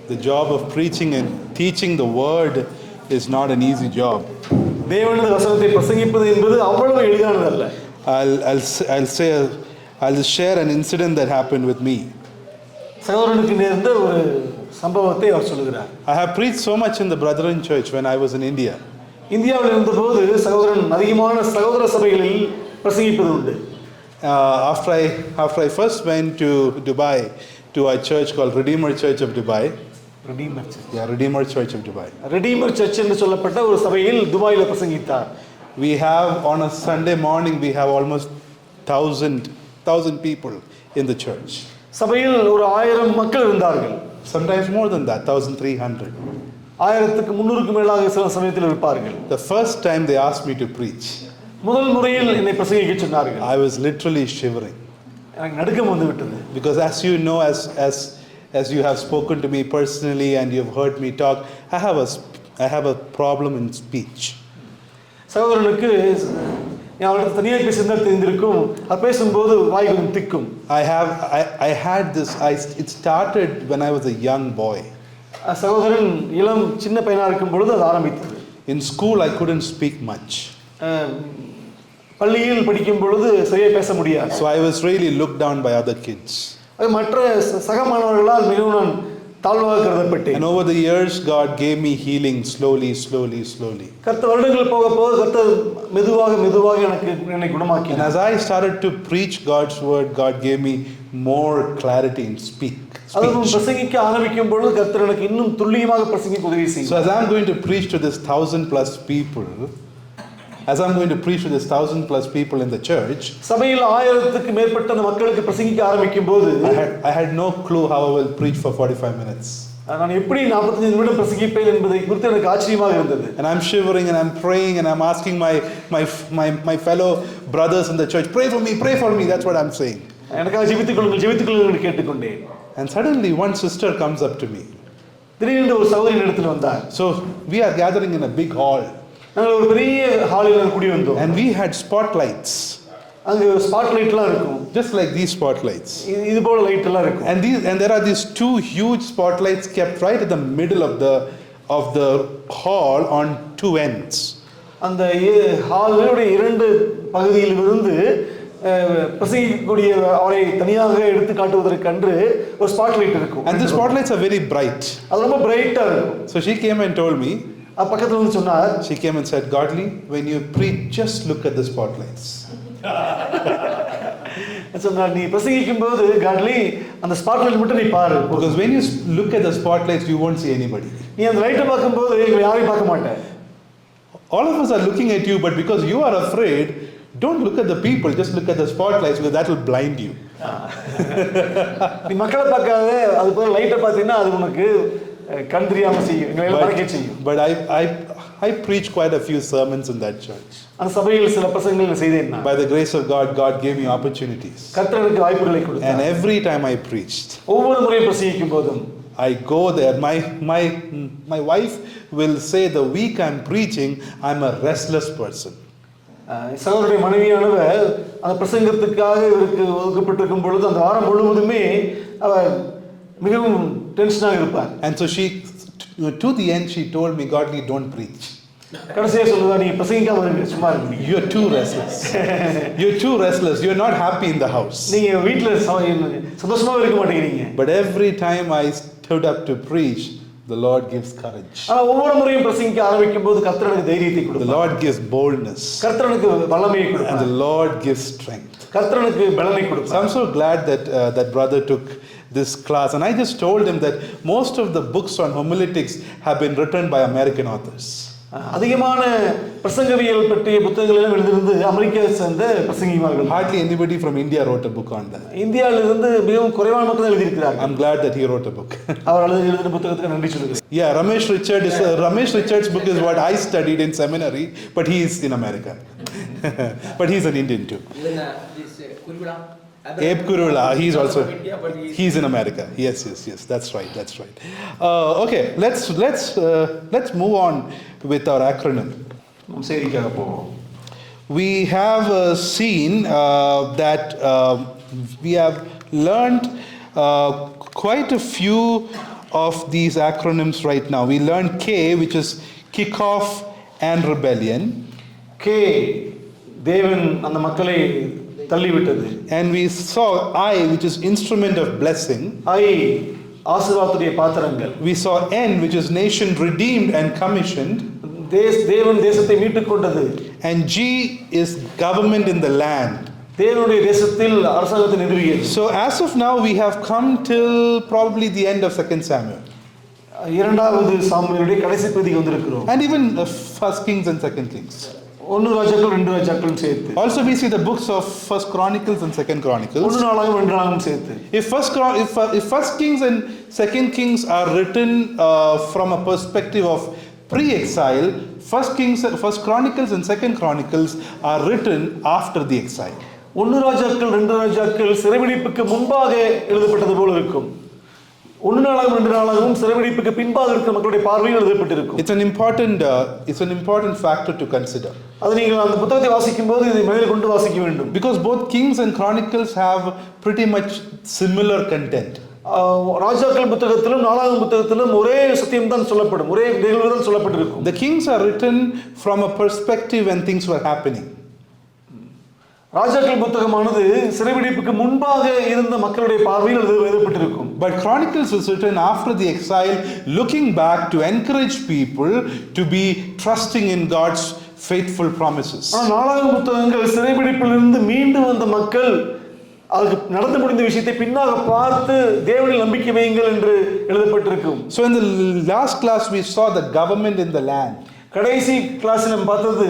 The job of preaching and teaching the word is not an easy job. தேவனுடைய வசனத்தை பிரசங்கிப்பது என்பது அவ்வளவு எளிதானதல்ல. I'll share an incident that happened with me. சகோதரனுக்கு நேர்ந்த ஒரு சம்பவத்தை அவர் சொல்கிறார். I have preached so much in the Brethren Church when I was in India. இந்தியாவில் இருந்தபோது சகோதரன் அதிகமான சகோதர சபைகளில் பிரசங்கிப்பது உண்டு. After I first went to Dubai to a church called Redeemer Church of Dubai. Redeemer Church of Dubai. Redeemer Church என்று சொல்லப்பட்ட ஒரு சபையில் துபாயில பிரசங்கித்தார். We have on a Sunday morning we have almost 1,000 people in the church. சபையில் ஒரு 1000 மக்கள் இருந்தார்கள். Sometimes more than that, 1,300. 1000க்கு 300க்கு மேலாக சில சமயத்தில் இருப்பார்கள். The first time they asked me to preach, முதல் முறையில் என்னை பிரசங்கிக்க சொன்னார்கள். I was literally shivering. எனக்கு நடுக்கம் வந்து விட்டது. Because as you know, as you have spoken to me personally and you've heard me talk, I have a problem in speech. சகோதரனுக்கு அவருக்கு தனியாக பேசுறது தெரிந்திருக்கும். அவர் பேசும்போது வாய் கொஞ்சம் திக்கும். I had this. It started when I was a young boy. சகோதரன் இளம் சின்ன பையனா இருக்கும் பொழுது அது ஆரம்பித்தது. In school I couldn't speak much. பள்ளியில் படிக்கும் பொழுது சரியா பேச முடியாது. So I was really looked down by other kids. மற்ற சக மாணவர்களால் மிகவும் நான் தாழ்வாக கருதப்பட்டேன். And over the years God gave me healing slowly. கர்த்தர் வருடங்கள் போக போக கர்த்தர் மெதுவாக என்னை குணமாக்கினார். And as I started to preach God's word, God gave me more clarity in speech. அதுவும் பிரசங்கிக்க ஆரம்பிக்கும் பொழுது கர்த்தர் எனக்கு இன்னும் துல்லியமாக பிரசங்கிக்க உதவி செய்தார். So as I'm going to preach to this 1,000 plus people in the church, சபையில் 1000க்கு மேற்பட்ட மக்களுக்கு பிரசங்கிக்க ஆரம்பிக்கும் போது I had no clue how I will preach for 45 minutes. நான் எப்படி 45 நிமிடம் பிரசங்கிப்பேன் என்பதை குறித்து எனக்கு ஆச்சரியமாக இருந்தது. And I'm shivering and I'm praying and I'm asking my fellow brothers in the church, pray for me, that's what I'm saying. எனக்காக ஜெபித்துக் கொள்ளுங்கள் என்று கேட்டுக்கொண்டேன். And suddenly one sister comes up to me. திடீரென்று ஒரு சகோதரி இடத்தில் வந்தார். So we are gathering in a big hall. நாங்கள் ஒரு பெரிய ஹாலில் கூடி வந்தோம். And we had spotlights. அங்க ஸ்பாட்லைட்லாம் இருக்கும். Just like these spotlights. இது போல லைட் எல்லாம் இருக்கும். And there are these two huge spotlights kept right at the middle of the hall on two ends. அந்த ஹாலுடைய இரண்டு பகுதியில் இருந்து பிரசங்கிக்கக்கூடிய அவரை தனியாக எடுத்து காட்டுவதற்கென்று ஒரு ஸ்பாட்லைட் இருக்கும். And the spotlights are very bright. அது ரொம்ப பிரைட்டா இருக்கும். So she came and told me. பக்கத்துல வந்து சொன்னார். She came and said, Godly, when you preach, just look at the spotlights. சொன்னார், நீ பிரசங்கிக்கும் போது காட்லி அந்த ஸ்பாட்லைட் மட்டும் நீ பாரு. Because when you look at the spotlights, you won't see anybody. நீ அந்த லைட்டை பார்க்கும்போது யாரையும் பார்க்க மாட்டே. All of us are looking at you, but because you are afraid, don't look at the people, just look at the spotlights, because that will blind you. நீ மக்களை பார்க்காத, அது போல லைட்டை பார்த்தீங்கன்னா அது உனக்கு கண் தெரியாம செய்யும், எங்களை மறைக்க செய்யும். But I preached quite a few sermons in that church. அந்த சபையில் சில பிரசங்கங்களை செய்தேன். By the grace of God gave me opportunities. கர்த்தர் எனக்கு வாய்ப்புகளை கொடுத்தார். And every time I preached, ஒவ்வொரு முறை பிரசங்கிக்கும் போதும் I go there. My wife will say the week I'm preaching, I'm a restless person. சகோதரருடைய மனைவியானவர் அந்த பிரசங்கத்துக்காக இவருக்கு ஒதுக்கப்பட்டிருக்கும் பொழுது அந்த வாரம் முழுவதுமே அவர் மிகவும் டென்ஷனாக இருப்பார். And so to the end she told me, Godly, don't preach. கடைசியா சொல்லுவா, நீ பிரசங்கிக்காம இருங்க, சும்மா இருங்க. You're too restless. You're not happy in the house. நீங்க வீட்ல சந்தோஷமா இருக்க மாட்டேங்கிறீங்க. But every time I stood up to preach, the Lord gives courage. ஆனா ஒவ்வொரு முறையும் பிரசங்கிக்க ஆரம்பிக்கும் போது கர்த்தர் எனக்கு தைரியத்தை கொடுப்பார். The Lord gives boldness. கர்த்தர் எனக்கு வல்லமையை கொடுப்பார். And the Lord gives strength. கர்த்தர் எனக்கு பலனை கொடுப்பார். So I'm so glad that brother took this class, and I just told him that most of the books on homiletics have been written by American authors. அதிகமான பிரசங்கவியல் பற்றிய புத்தகங்கள் எல்லாம் எழுதிருந்து அமெரிக்காவை சேர்ந்த பிரசங்கிமார்கள். Hardly anybody from India wrote a book on that. இந்தியாவில இருந்து மிகவும் குறைவான மக்கள் எழுதி இருக்கிறார்கள். I'm glad that he wrote a book. அவர் எழுதின புத்தகத்துக்கு நன்றி சொல்லுகிறேன். Yeah, Ramesh Richard's book is what I studied in seminary, but he is in America. But he's an Indian too. Abe Kurula, he's in America. Yes, that's right. Okay, let's move on with our acronym. We have seen that we have learned quite a few of these acronyms right now. We learned K, which is kickoff and rebellion. K, தேவன் அந்த மக்களை தள்ளிவிட்டது. And we saw I, which is instrument of blessing. I, ஆசீர்வாதத்துடைய பாத்திரங்கள். We saw N, which is nation redeemed and commissioned. தேவன் தேசத்தை மீட்டுக் கொண்டது. And G is government in the land. தேவனுடைய தேசத்தில் அரசாங்கத்தை நிறுவியது. So as of now we have come till probably the end of 2 Samuel. இரண்டாவது சாமுவேலுடைய கடைசி பகுதிக்கு வந்திருக்கிறோம். And even 1 Kings and 2 Kings. ஒன்று ராஜாக்கள் ரெண்டு ராஜாக்கள் சேர்த்து. Also we see the books of 1 Chronicles and 2 Chronicles. ஒன்று நாளாகவும் ரெண்டு நாளாகவும் சேர்த்து. If 1 Kings and 2 Kings are written from a perspective of pre-exile, 1 Chronicles and 2 Chronicles are written after the exile. ஒன்று ராஜாக்கள் ரெண்டு ராஜாக்கள் சிறைபிடிப்புக்கு முன்பாக எழுதப்பட்டது போல இருக்கும். ஒன்று நாளாகவும் ரெண்டு நாளாகவும் சிறைபிடிப்புக்கு பின்பாக இருக்கிற மக்களுடைய பார்வையில் எழுதப்பட்டிருக்கும். It's an important factor to consider. அது நீங்கள் அந்த புத்தகத்தை வாசிக்கும்போது இதை மனதில் கொண்டு வாசிக்க வேண்டும். Because both Kings and Chronicles have pretty much similar content. ராஜாக்கள் புத்தகத்திலும் நாளாகம புத்தகத்திலும் ஒரே சத்தியம் தான் சொல்லப்படும், ஒரே நிகழ்வு தான் சொல்லப்பட்டிருக்கும். The Kings are written from a perspective when things were happening. ராஜாக்கள் புத்தகமானது சிறைபிடிப்புக்கு முன்பாக இருந்த மக்களுடைய பார்வையில் எழுதப்பட்டிருக்கும். But Chronicles is written after the exile, looking back to encourage people to be trusting in God's faithful promises. நாளாகம புத்தகங்கள் சிறைபிடிப்பிலிருந்து மீண்டு வந்த மக்கள் அதுக்கு நடந்து முடிந்த விஷயத்தை பின்னாக பார்த்து தேவனில் நம்பிக்கை வையுங்கள் என்று எழுதப்பட்டிருக்கும். So in the last class we saw the government in the land. கடைசி கிளாஸில் நம்ம பார்த்தது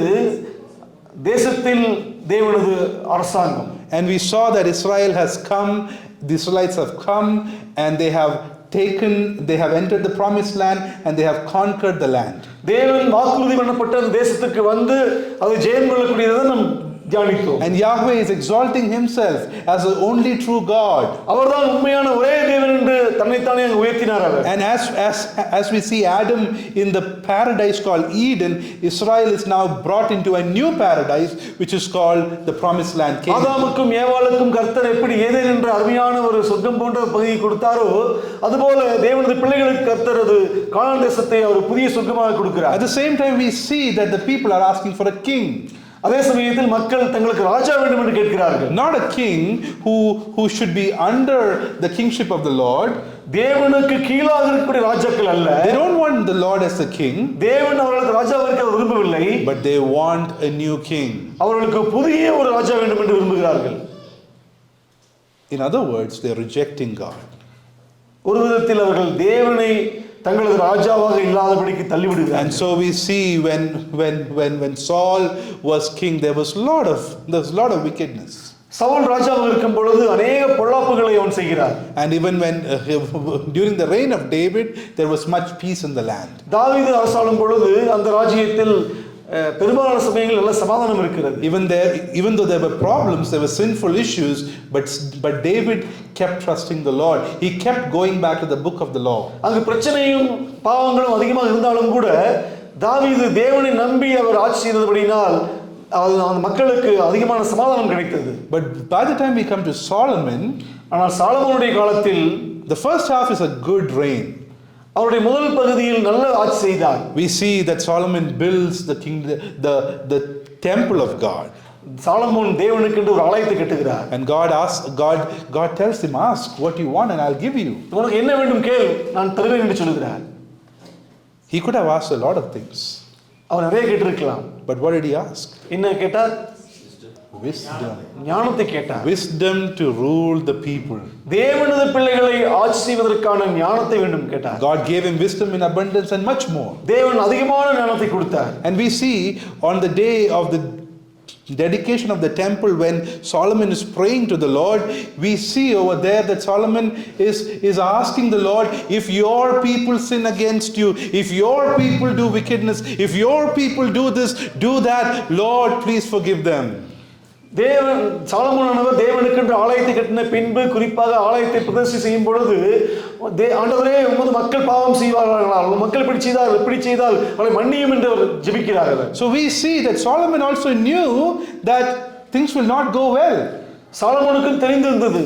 தேசத்தில் தேவனது அரசாங்கம். And we saw that Israel has come, the Israelites have come and they have entered the promised land and they have conquered the land. தேவன் வாக்குறுதி பண்ணப்பட்ட அந்த தேசத்துக்கு வந்து அதை ஜெயம் கொள்ளக்கூடியதை நாம் தியானித்தோம். And Yahweh is exalting himself as the only true God. அவர்தான் உண்மையான ஒரே தேவன் என்று தன்னைத்தானே உயர்த்தினார் அவர். And as we see Adam in the paradise called Eden, Israel is now brought into a new paradise which is called the promised land. ஆதாமுக்கும் ஏவாளுக்கும் கர்த்தர் எப்படி Eden என்ற அருமையான ஒரு சொர்க்கம் போன்ற பகுதியை கொடுத்தாரோ அதுபோல தேவனுடைய பிள்ளைகளுக்கு கர்த்தர் அது கானான் தேசத்தை ஒரு புதிய சொர்க்கமாக கொடுக்கிறார். At the same time we see that the people are asking for a king. அதே சமயத்தில் மக்கள் தங்களுக்கு ராஜா வேண்டும் என்று கேட்கிறார்கள். Not a king who should be under the kingship of the Lord. தேவனுக்கு கீழாக இருக்கக்கூடிய ராஜாக்கள் அல்ல. They don't want the Lord as a king. தேவன் அவர்களுக்கு ராஜாவாக இருக்க விரும்பவில்லை. But they want a new king. அவர்களுக்கு புதிய ஒரு ராஜா வேண்டும் என்று விரும்புகிறார்கள். In other words, they are rejecting God. ஒரு விதத்தில் அவர்கள் தேவனை தங்களது ராஜாவாக இல்லாதபடிக்கு தள்ளிவிடுகிறார்கள். And so we see when Saul was king, there was a lot of wickedness. Saul ராஜாவாக இருக்கும் பொழுது अनेक பொல்லாப்புகளை அவன் செய்கிறார். And even when during the reign of David, there was much peace in the land. தாவீது அரசாளும் பொழுது அந்த ராஜ்யத்தில் பெரும்பாலான சமயங்களில் நல்ல சமாதானம் இருக்கிறது. Even though there were problems, there were sinful issues, but David kept trusting the Lord. He kept going back to the book of the law. அங்கு பிரச்சனையும் பாவங்களும் அதிகமாக இருந்தாலும் கூட தாவீது தேவனை நம்பி அவர் ஆட்சி செய்தபடியினால் அந்த மக்களுக்கு அதிகமான சமாதானம் கிடைத்தது. But by the time we come to Solomon, ஆனால் சாலமோனுடைய காலத்தில் the first half is a good reign. அவருடைய முதல் பகுதியில் நல்ல ஆட்சி செய்தார். We see that Solomon builds the temple of God. Solomon தேவனுக்கு என்று ஒரு ஆலயத்தை கட்டுகிறார். And God tells him, ask what you want and I'll give you. உனக்கு என்ன வேண்டும் கேள் நான் தருவேன் என்று சொல்கிறார். He could have asked a lot of things. அவர் நிறைய கேட்டிருக்கலாம். But what did he ask? என்ன கேட்டார்? Wisdom. ஞானத்தை கேட்டார். Wisdom to rule the people. தேவனது பிள்ளைகளை ஆட்சி செய்வதற்கான ஞானத்தை வேண்டும் கேட்டார். God gave him wisdom in abundance and much more. தேவன் அதிகமான ஞானத்தை கொடுத்தார். And we see on the day of the dedication of the temple, when Solomon is praying to the Lord, we see over there that Solomon is asking the Lord, if your people sin against you, if your people do wickedness, if your people do this, do that, Lord, please forgive them. தேவன் சாலமோனானவர் தேவனுக்கு என்று ஆலயத்தை கட்டின பின்பு குறிப்பாக ஆலயத்தை பிரதிஷ்டை செய்யும் பொழுது ஆண்டவரே உமது மக்கள் பாவம் செய்வார்களால் மக்கள் இப்படி செய்தால் அவளை மன்னியும் என்று அவர் ஜெபிக்கிறார்கள். So we see that Solomon also knew that things will not go well. சாலமோனுக்கும் தெரிந்திருந்தது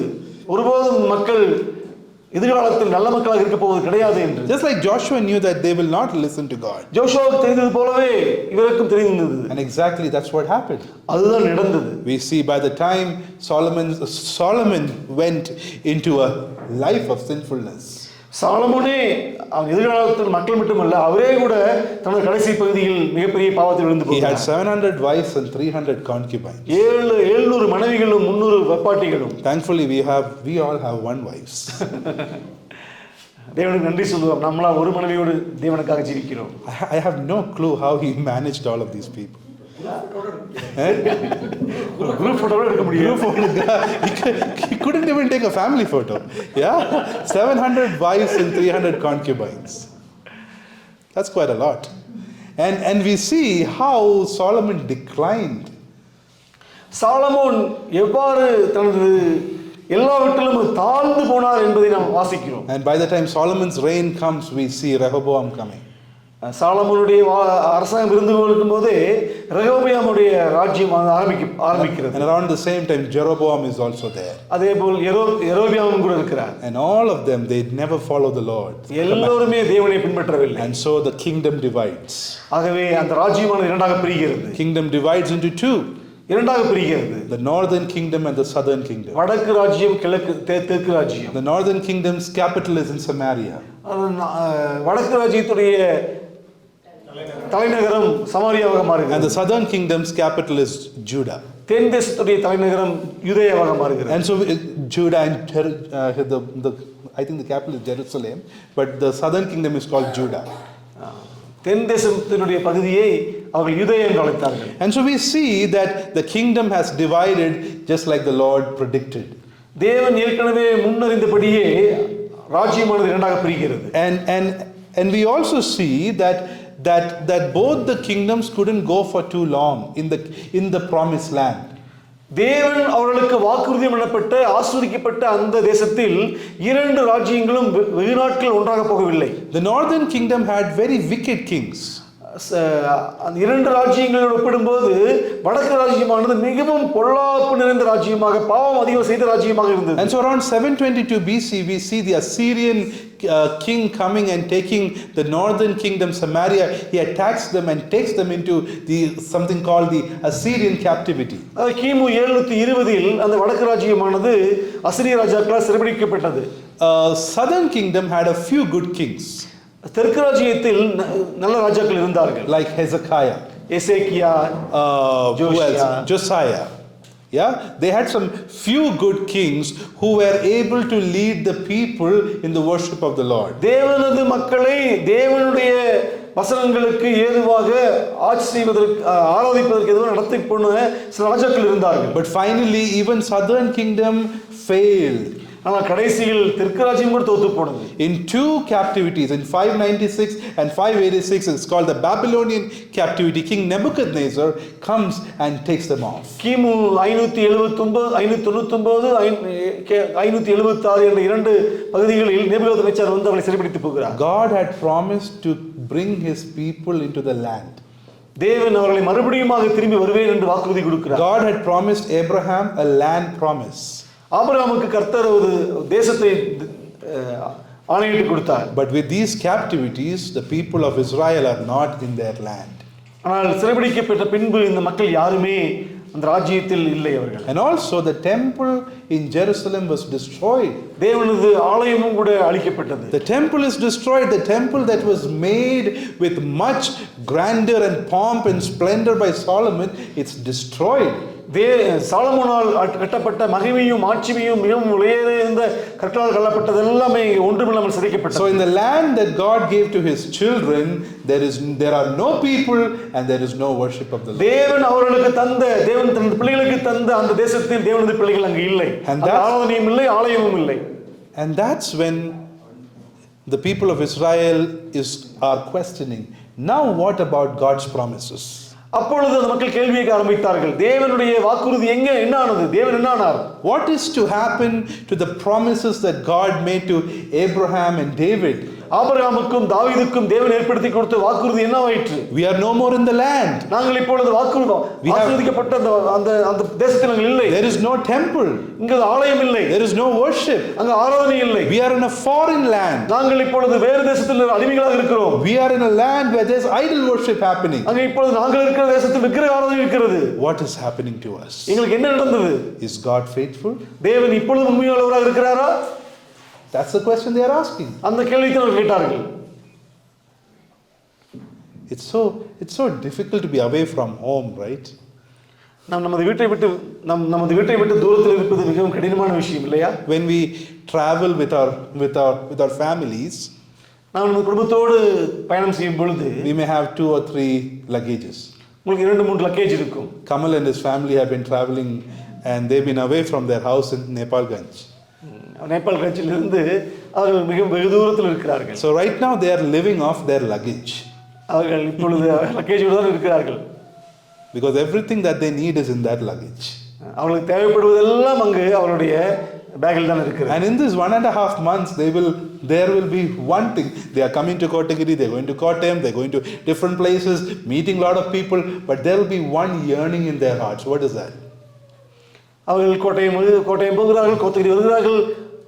ஒருபோதும் மக்கள் எதிர்காலத்தில் நல்ல மக்களாக இருக்க போவது கிடையாது என்று. Just like Joshua knew that they will not listen to God. ஜோஷுவாவுக்கு தெரிந்தது போலவே இவருக்கும் தெரிந்தது. And exactly that's what happened. அதுதான் நடந்தது. We see by the time Solomon went into a life of sinfulness. சாலமோனே அவன் எதிர்காலத்தில் மக்கள் மட்டுமல்ல, அவரே கூட தனது கடைசி பகுதியில் மிகப்பெரிய பாவத்தில் விழுந்து போனார். He had 700 wives and 300 concubines. 700 மனைவிகளும் 300 வெப்பாட்டிகளும். Thankfully we all have one wives. தேவனுக்கு நன்றி சொல்லுவோம், நம்மளா ஒரு மனைவியோடு தேவனுக்காக ஜீவிக்கிறோம். I have no clue how he managed all of these people. Group photo எடுக்க முடியும். He couldn't even take a family photo. Yeah, 700 wives and 300 concubines. That's quite a lot. And we see how Solomon declined. Solomon எவ்வாறு தனது எல்லாவற்றிலும் தாழ்ந்து போனார் என்பதை நாம் வாசிக்கிறோம். And by the time Solomon's reign comes, we see Rehoboam coming. சாலமோனுடைய அரசாங்கம் இருந்து கொண்டிருக்கும் போதே ரெகோபெயாமுடைய ராஜ்யம் ஆரம்பிக்கிறது. And around the same time Jeroboam is also there. அதேபோல் யெரொபெயாமும் கூட இருக்கிறார். And all of them, they never follow the Lord. எல்லோருமே தேவனை பின்பற்றவில்லை. And so the kingdom divides. ஆகவே அந்த ராஜ்யமானது இரண்டாக பிரிகிறது. Kingdom divides into two. இரண்டாக பிரிகிறது. The northern kingdom and the southern kingdom. வடக்கு ராஜ்யம் தெற்கு ராஜ்யம். The northern kingdom's capital is in Samaria. வடக்கு ராஜ்யத்துடைய தலைநகரம் சமாரியாவாக மாறுகிறது. And the southern kingdom's capital is Judah. தென் தேசத்துடைய தலைநகரம் யூதேயாவாக மாறுகிறது. And so Judah and I think the capital is Jerusalem, but the southern kingdom is called Judah. தென் தேசத்தினுடைய பகுதியை அவர்கள் யூதேயா என்று அழைத்தார்கள். And so we see that the kingdom has divided just like the Lord predicted. தேவன் ஏற்கனவே முன்னறிந்தபடியே ராஜ்யமானது இரண்டாக பிரிகிறது. And we also see that both the kingdoms couldn't go for too long in the promised land. தேவன் அவர்களுக்கு வாக்குறுதி பண்ணப்பட்ட ஆசீர்வதிக்கப்பட்ட அந்த தேசத்தில் இரண்டு ராஜ்யங்களும் வெகு நாட்கள் ஒன்றாக போகவில்லை. The northern kingdom had very wicked kings. அந்த இரண்டு ராஜ்யங்களோடு ஒப்பிடும்போது வடக்கு ராஜ்யமானது மிகவும் பொல்லாப்பு நிறைந்த ராஜ்யமாக, பாவம் அதிகம் செய்த ராஜ்யமாக இருந்தது. And so around 722 BC we see the Assyrian king coming and taking the northern kingdom Samaria. He attacks them and takes them into something called the Assyrian captivity. கிமு 720 அந்த வடக்கு ராஜ்யமானது அசிரிய ராஜாக்களால் சிறைபிடிக்கப்பட்டது. Southern kingdom had a few good kings. தெற்கு ராஜ்யத்தில் நல்ல ராஜாக்கள் இருந்தார்கள். Like Hezekiah, Hezekiah, Josiah. Yeah, they had some few good kings who were able to lead the people in the worship of the Lord. தேவனது மக்களை தேவனுடைய வசனங்களுக்கு ஏதுவாக ஆட்சி செய்வதற்கு, ஆராதிப்பதற்கு ஏதுவாக நடத்தி போன சில ராஜாக்கள் இருந்தார்கள். But finally even southern kingdom failed. ஆனால் கடைசியில் தெற்கு ராஜ்யம் கூட தோற்று போனது. In two captivities, in 596 and 586, it's called the Babylonian captivity. King Nebuchadnezzar comes and takes them off. கிமு 579, 599, 576 என்ற இரண்டு பகுதிகளில் நேபுகாத்நேச்சார் வந்து அவர்களை சிறைபிடித்து போகிறார். God had promised to bring his people into the land. தேவன் அவர்களை மறுபடியுமாக திரும்பி வருவேன் என்று வாக்குறுதி கொடுக்கிறார். God had promised Abraham a land promise. ஆபிரகாமுக்கு கர்த்தர் ஒரு தேசத்தை ஆணையிட்டு கொடுத்தார். But with these captivities the people of Israel are not in their land. ஆனால் சிறைபிடிக்கப்பட்ட பின்பு இந்த மக்கள் யாருமே அந்த ராஜ்யத்தில் இல்லை அவர்கள். And also the temple in Jerusalem was destroyed. தேவனது ஆலயமும் கூட அழிக்கப்பட்டது. The temple is destroyed. The temple that was made with much grandeur and pomp and splendor by Solomon, it's destroyed. சாலமோனால் கட்டப்பட்ட மகிமையும் ஆட்சிமையும் மிகவும் உயர்ந்த கற்களால் கட்டப்பட்டது எல்லாமே ஒன்றுமில்லாமல் சிதைக்கப்பட்டது. So in the land that God gave to his children, there are no people and there is no worship of the Lord. தேவன் அவர்களுக்கு தந்த, தேவன் தன் பிள்ளைகளுக்கு தந்த அந்த தேசத்தில் தேவனுடைய பிள்ளைகள் அங்கு இல்லை. ஆராதனையும் இல்லை, ஆலயமும் இல்லை. And that's when the people of Israel are questioning, now what about God's promises? அப்பொழுது அந்த மக்கள் கேள்வி கேட்க ஆரம்பித்தார்கள். தேவனுடைய வாக்குறுதி என்ன ஆனது? தேவன் என்ன ஆனார்? What is to happen to the promises that God made to Abraham and David? ஆபிரகாமுக்கும் தாவீதுக்கும் தேவன் ஏற்படுத்தி கொடுத்த வாக்குறுதி என்னவாயிற்று? We are no more in the land. நாங்கள் இப்பொழுது வாக்குறுதிக்கப்பட்ட அந்த அந்த தேசத்தில் நாங்கள் இல்லை. There is no temple. இங்கு ஆலயம் இல்லை. There is no worship. அங்கு ஆராதனை இல்லை. We are in a foreign land. நாங்கள் இப்பொழுது வேறு தேசத்தில் அடிமைகளாக இருக்கிறோம். We are in a land where there is idol worship happening. அங்கு இப்பொழுது நாங்கள் இருக்கிற தேசத்தில் விக்கிரக ஆராதனை இருக்கிறது. What is happening to us? எங்களுக்கு என்ன நடந்தது? Is God faithful? தேவன் இப்பொழுது உண்மையுள்ளவராக இருக்கிறாரா? That's the question they are asking. அந்த கேள்வியை அவர்கள் கேட்டார்கள். It's so difficult to be away from home, right? நமது வீட்டை விட்டு தூரத்தில் இருப்பது மிகவும் கடினமான விஷயம் இல்லையா? When we travel with our families, நாம் நம்ம குடும்பத்தோடு பயணம் செய்யும் பொழுது we may have 2 or 3 luggages. உங்களுக்கு 2-3 லக்கேஜ் இருக்கும். Kamal and his family have been traveling and they've been away from their house in Nepalganj. நேபாள்கஞ்சிலிருந்து அவர்கள் மிக வெகு தூரத்தில் இருக்கிறார்கள். So right now they are living off their luggage. அவர்கள் இப்பொழுது லக்கேஜோடு தான் இருக்கிறார்கள். Because everything that they need is in that luggage. அவங்களுக்கு தேவைப்படுவதெல்லாம் அங்கு அவருடைய பேக்கில் தான் இருக்கிறது. And in this 1.5 months there will be one thing. They are coming to KOTHAGIRI, they are going to Kottayam, they are going to different places, meeting a lot of people, but there will be one yearning in their hearts. What is that? அவர்கள் கோட்டயம் போகிறார்கள், கோத்தகிரி வருகிறார்கள்.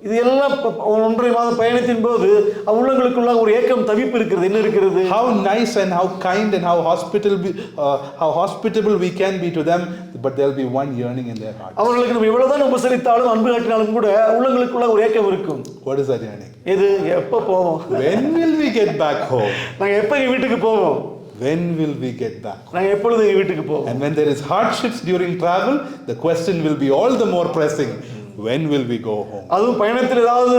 இது எல்லாம் 1.5 மாத பயணத்தின் போது உள்ளங்களுக்குள்ள ஒரு ஏக்கம் தவிப்பு இருக்கிறது. என்ன இருக்கிறது? How nice and how kind and how hospitable we can be to them, but there will be one yearning in their heart. அவர்களுக்கு நம்ம எவ்வளவுதான் உபசரித்தாலும் அன்பு காட்டினாலும் கூட உள்ளங்களுக்குள்ள ஒரு ஏக்கம் இருக்கும். What is that yearning? இது எப்ப போவோம்? When will we get back home? நாங்க எப்ப வீட்டுக்கு போவோம்? When will we get back? நாங்க எப்பொழுது வீட்டுக்கு போவோம்? And when there is hardships during travel, the question will be all the more pressing. When will we go home? அதுவும் பயணத்தில் ஏதாவது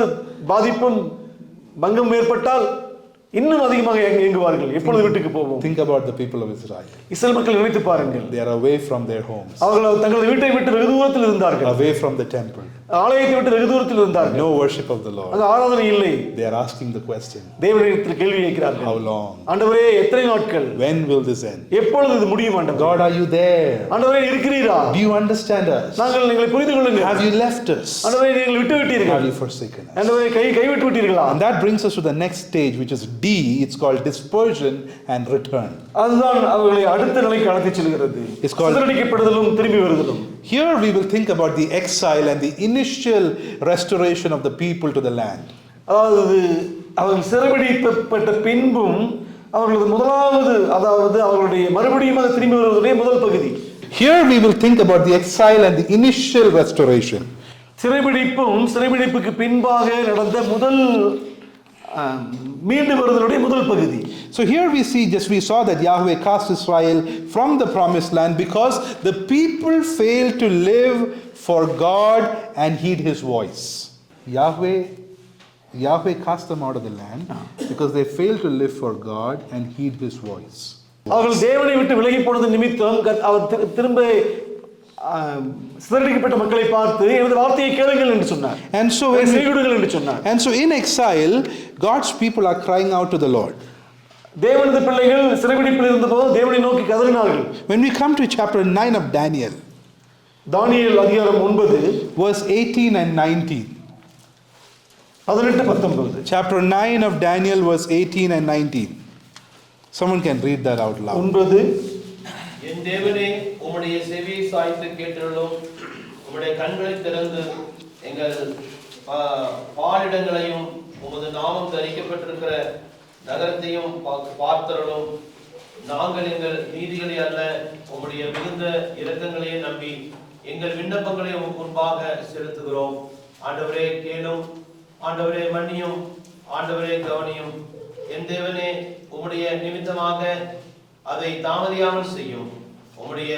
பாதிப்பும் பங்கம் ஏற்பட்டால் இன்னும் அதிகமாக ஏங்குவார்கள். எப்பொழுது வீட்டுக்கு போவோம்? Think about the people of Israel. Israel மக்கள் நினைத்து பாருங்கள். They are away from their homes. அவர்கள் தங்களது வீட்டை விட்டு வெகு தூரத்தில் இருந்தார்கள். Away from the temple. ஆலயத்தை விட்டு வெகு தூரத்தில் இருந்தார்கள். No worship of the Lord. அங்க ஆராதனை இல்லை. They are asking the question. தேவனிடத்தில் கேள்வி கேட்கிறார்கள். How long? ஆண்டவரே எத்தனை நாட்கள்? When will this end? எப்பொழுது இது முடியும் ஆண்டவரே? God, are you there? ஆண்டவரே இருக்கிறீரா? Do you understand us? நாங்கள் எங்களை புரிந்து கொள்ளுங்கள். Have you left us? ஆண்டவரே நீங்கள் விட்டு விட்டீர்கள். Have you forsaken us? ஆண்டவரே கைவிட்டு விட்டீர்களா? And that brings us to the next stage, which is D. It's called dispersion and return. அதுதான் அவர்களை அடுத்த நிலைக்கு அழைத்துச் செல்கிறது. சிதறடிக்கப்படுதலும் திரும்பி வருதலும். Here we will think about the exile and the initial restoration of the people to the land. அதாவது அவர்கள் சிறைபிடிக்கப்பட்ட பின்பும் அவர்களது முதலாவது அதாவது அவர்களுடைய மறுபடியும் திரும்பி வருவதுடைய முதல் பகுதி. Here we will think about the exile and the initial restoration. சிறைபிடிப்புக்கு பின்பாக நடந்த முதல் மீண்டு வருதலுடைய முதல் பகுதி. So here we saw that Yahweh cast Israel from the promised land because the people failed to live for God and heed his voice. Yahweh cast them out of the land because they failed to live for God and heed his voice. அவர்கள் தேவனை விட்டு விலகி போனது நிமித்தம் அவர் திரும்ப சிதறடிக்கப்பட்ட மக்களை பார்த்து எனது வார்த்தையை கேளுங்கள் என்று சொன்னார். And so செய்யுங்கள் என்று சொன்னார். And so in exile God's people are crying out to the Lord. தேவனது பிள்ளைகள் சிறைபிடிப்பில் இருந்தபோது தேவனை நோக்கி கதறினார்கள். When we come to chapter 9 of Daniel, தானியேல் அதிகாரம் 9 verse 18 and 19. 18-19. Chapter 9 of Daniel, verse 18 and 19. Someone can read that out loud. 9 என் தேவனே உம்முடைய செவியை சாய்த்து கேட்டருளும், உம்முடைய கண்களை திறந்து எங்கள் பாலிடங்களையும் உமது நாமம் தரிக்கப்பட்டிருக்கிற நகரத்தையும் பார்த்தருளும். நாங்கள் எங்கள் நீதிகளை அல்ல உம்முடைய மிகுந்த இரக்கங்களையே நம்பி எங்கள் விண்ணப்பங்களை உமக்கு முன்பாக செலுத்துகிறோம். ஆண்டவரே கேளும், ஆண்டவரே மன்னியும், ஆண்டவரே கவனியும். என் தேவனே உம்முடைய நிமித்தமாக அதை தாமதியாமல் செய்யும். உம்முடைய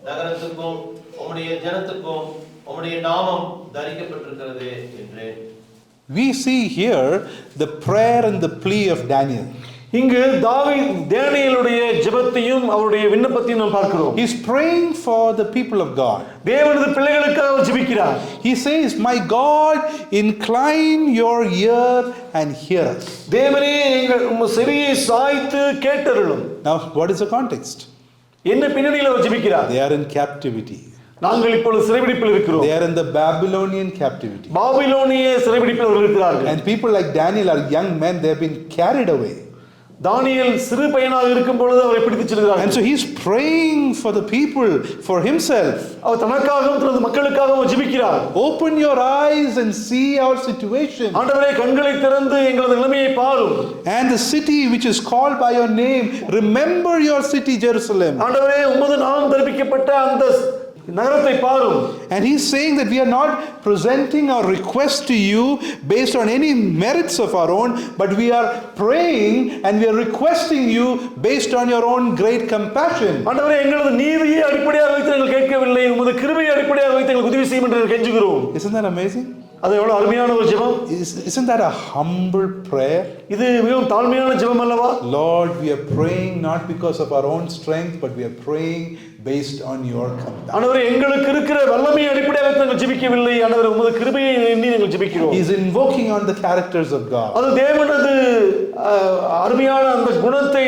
நகரத்துக்கும் உம்முடைய ஜனத்துக்கும் உம்முடைய நாமம் தரிக்கப்பட்டிருக்கிறது என்று. We see here the prayer and the plea of Daniel. இங்கு தானியேலுடைய ஜெபத்தையும் அவருடைய விண்ணப்பத்தையும் நாம் பார்க்கிறோம். He is praying for the people of God. தேவனது பிள்ளைகளுக்காக அவர் ஜெபிக்கிறார். He says, "My God, incline your ear and hear us." தேவனே எங்கள் செவியை சாய்த்து கேட்டருளும். Now, what is the context? என்ன பின்னணியில் அவர் ஜெபிக்கிறார்? They are in captivity. நாங்கள் இப்பொழுது சிறைபிடிப்பில் இருக்கிறோம். They are in the Babylonian captivity. பாபிலோனிய சிறைபிடிப்பில் அவர்கள் இருக்கிறார்கள். And people like Daniel are young men, they have been carried away. தானியேல் சிறு பையனாக இருக்கும் பொழுது அவரை பிடித்துச் செல்கிறார்கள். And so he's praying for the people, for himself. அவர் தனக்காகவும் தனது மக்களுக்காகவும் ஜெபிக்கிறார். Open your eyes and see our situation. ஆண்டவரே கண்களை திறந்து எங்களது நிலைமையை பாரும். And the city which is called by your name, remember your city Jerusalem. ஆண்டவரே உமது நாமம் தரிப்பிக்கப்பட்ட அந்த நகரத்தை பாரும். And he's saying that we are not presenting our request to you based on any merits of our own, but we are praying and we are requesting you based on your own great compassion. ஆண்டவரே எங்களது நீதியை அடிப்படையாக வைத்து நாங்கள் கேட்கவில்லை, உமது கிருபையை அடிப்படையாக வைத்து எங்களுக்கு உதவி செய்யும் என்று கெஞ்சுகிறோம். Isn't that amazing? அது எவ்வளவு அருமையான ஒரு ஜெபம். Isn't that a humble prayer? இது மிகவும் தாழ்மையான ஜெபம் அல்லவா? Lord, we are praying not because of our own strength, but we are praying based on your compassion. ஆண்டவரே எங்களுக்கு இருக்கிற வல்லமையை அடிப்படையாக வைத்து நாங்கள் ஜெபிக்கவில்லை, ஆண்டவரே உமது கிருபையை எண்ணி நாங்கள் ஜெபிக்கிறோம். He is invoking on the characters of God. அது தேவனது அருமையான அந்த குணத்தை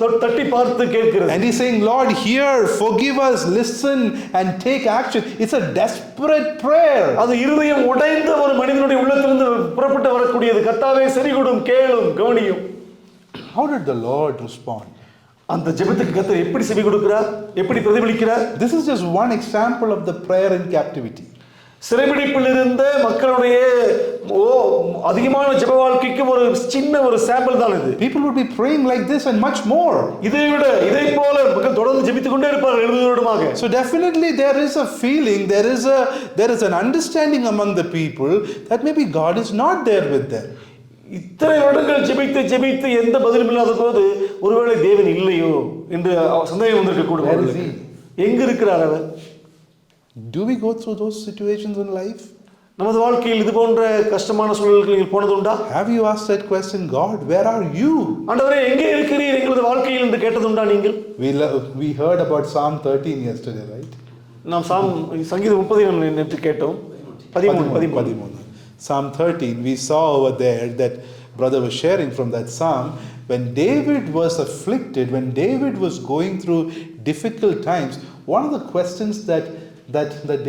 தட்டி பார்த்து கேட்கிறது. And he's saying, Lord, hear, forgive us, listen and take action. It's a desperate prayer. அது இருதயம் உடைந்த ஒரு மனிதனுடைய உள்ளத்திலிருந்து புறப்பட்டு வரக்கூடியது. கர்த்தாவே செவிகொடும், கேளும், கவனியும். How did the Lord respond? அந்த ஜெபத்துக்கு கர்த்தர் எப்படி செவி கொடுக்கிறார், எப்படி பிரதிபலிக்கிறார்? This is just one example of the prayer in captivity. சிறைபிடிப்பில் இருந்த மக்களுடைய அதிகமான ஜெப வாழ்க்கைக்கு ஒரு சின்ன ஒரு சாம்பிள் தான் இது. People would be praying like this and much more. இதை போல மக்கள் தொடர்ந்து ஜெபித்துக் கொண்டே இருப்பார்கள் 70 வருடமாக. So definitely there is a feeling, there is an understanding among the people that maybe God is not there with them. இத்தனை வருடங்கள் ஜெபித்து எந்த பதிலும் இல்லாத போது ஒருவேளை தேவன் இல்லையோ என்று சந்தேகம் வந்திருக்க கூடும். எங்க இருக்கிறார் அவர்? Do we go through those situations in life? நமது வாழ்க்கையில் இது போன்ற கஷ்டமான சூழல்களில் போனதுண்டா? Have you asked that question, God, where are you? ஆண்டவரே எங்கே இருக்கிறீர் எங்களது வாழ்க்கையில் என்று கேட்டதுண்டா நீங்கள்? We heard about Psalm 13 yesterday, right? நாம் சங்கீதம் 30 நேற்று கேட்டோம். 13 Psalm 13, we saw over there that brother was sharing from that psalm, when David was afflicted, when David was going through difficult times, one of the questions that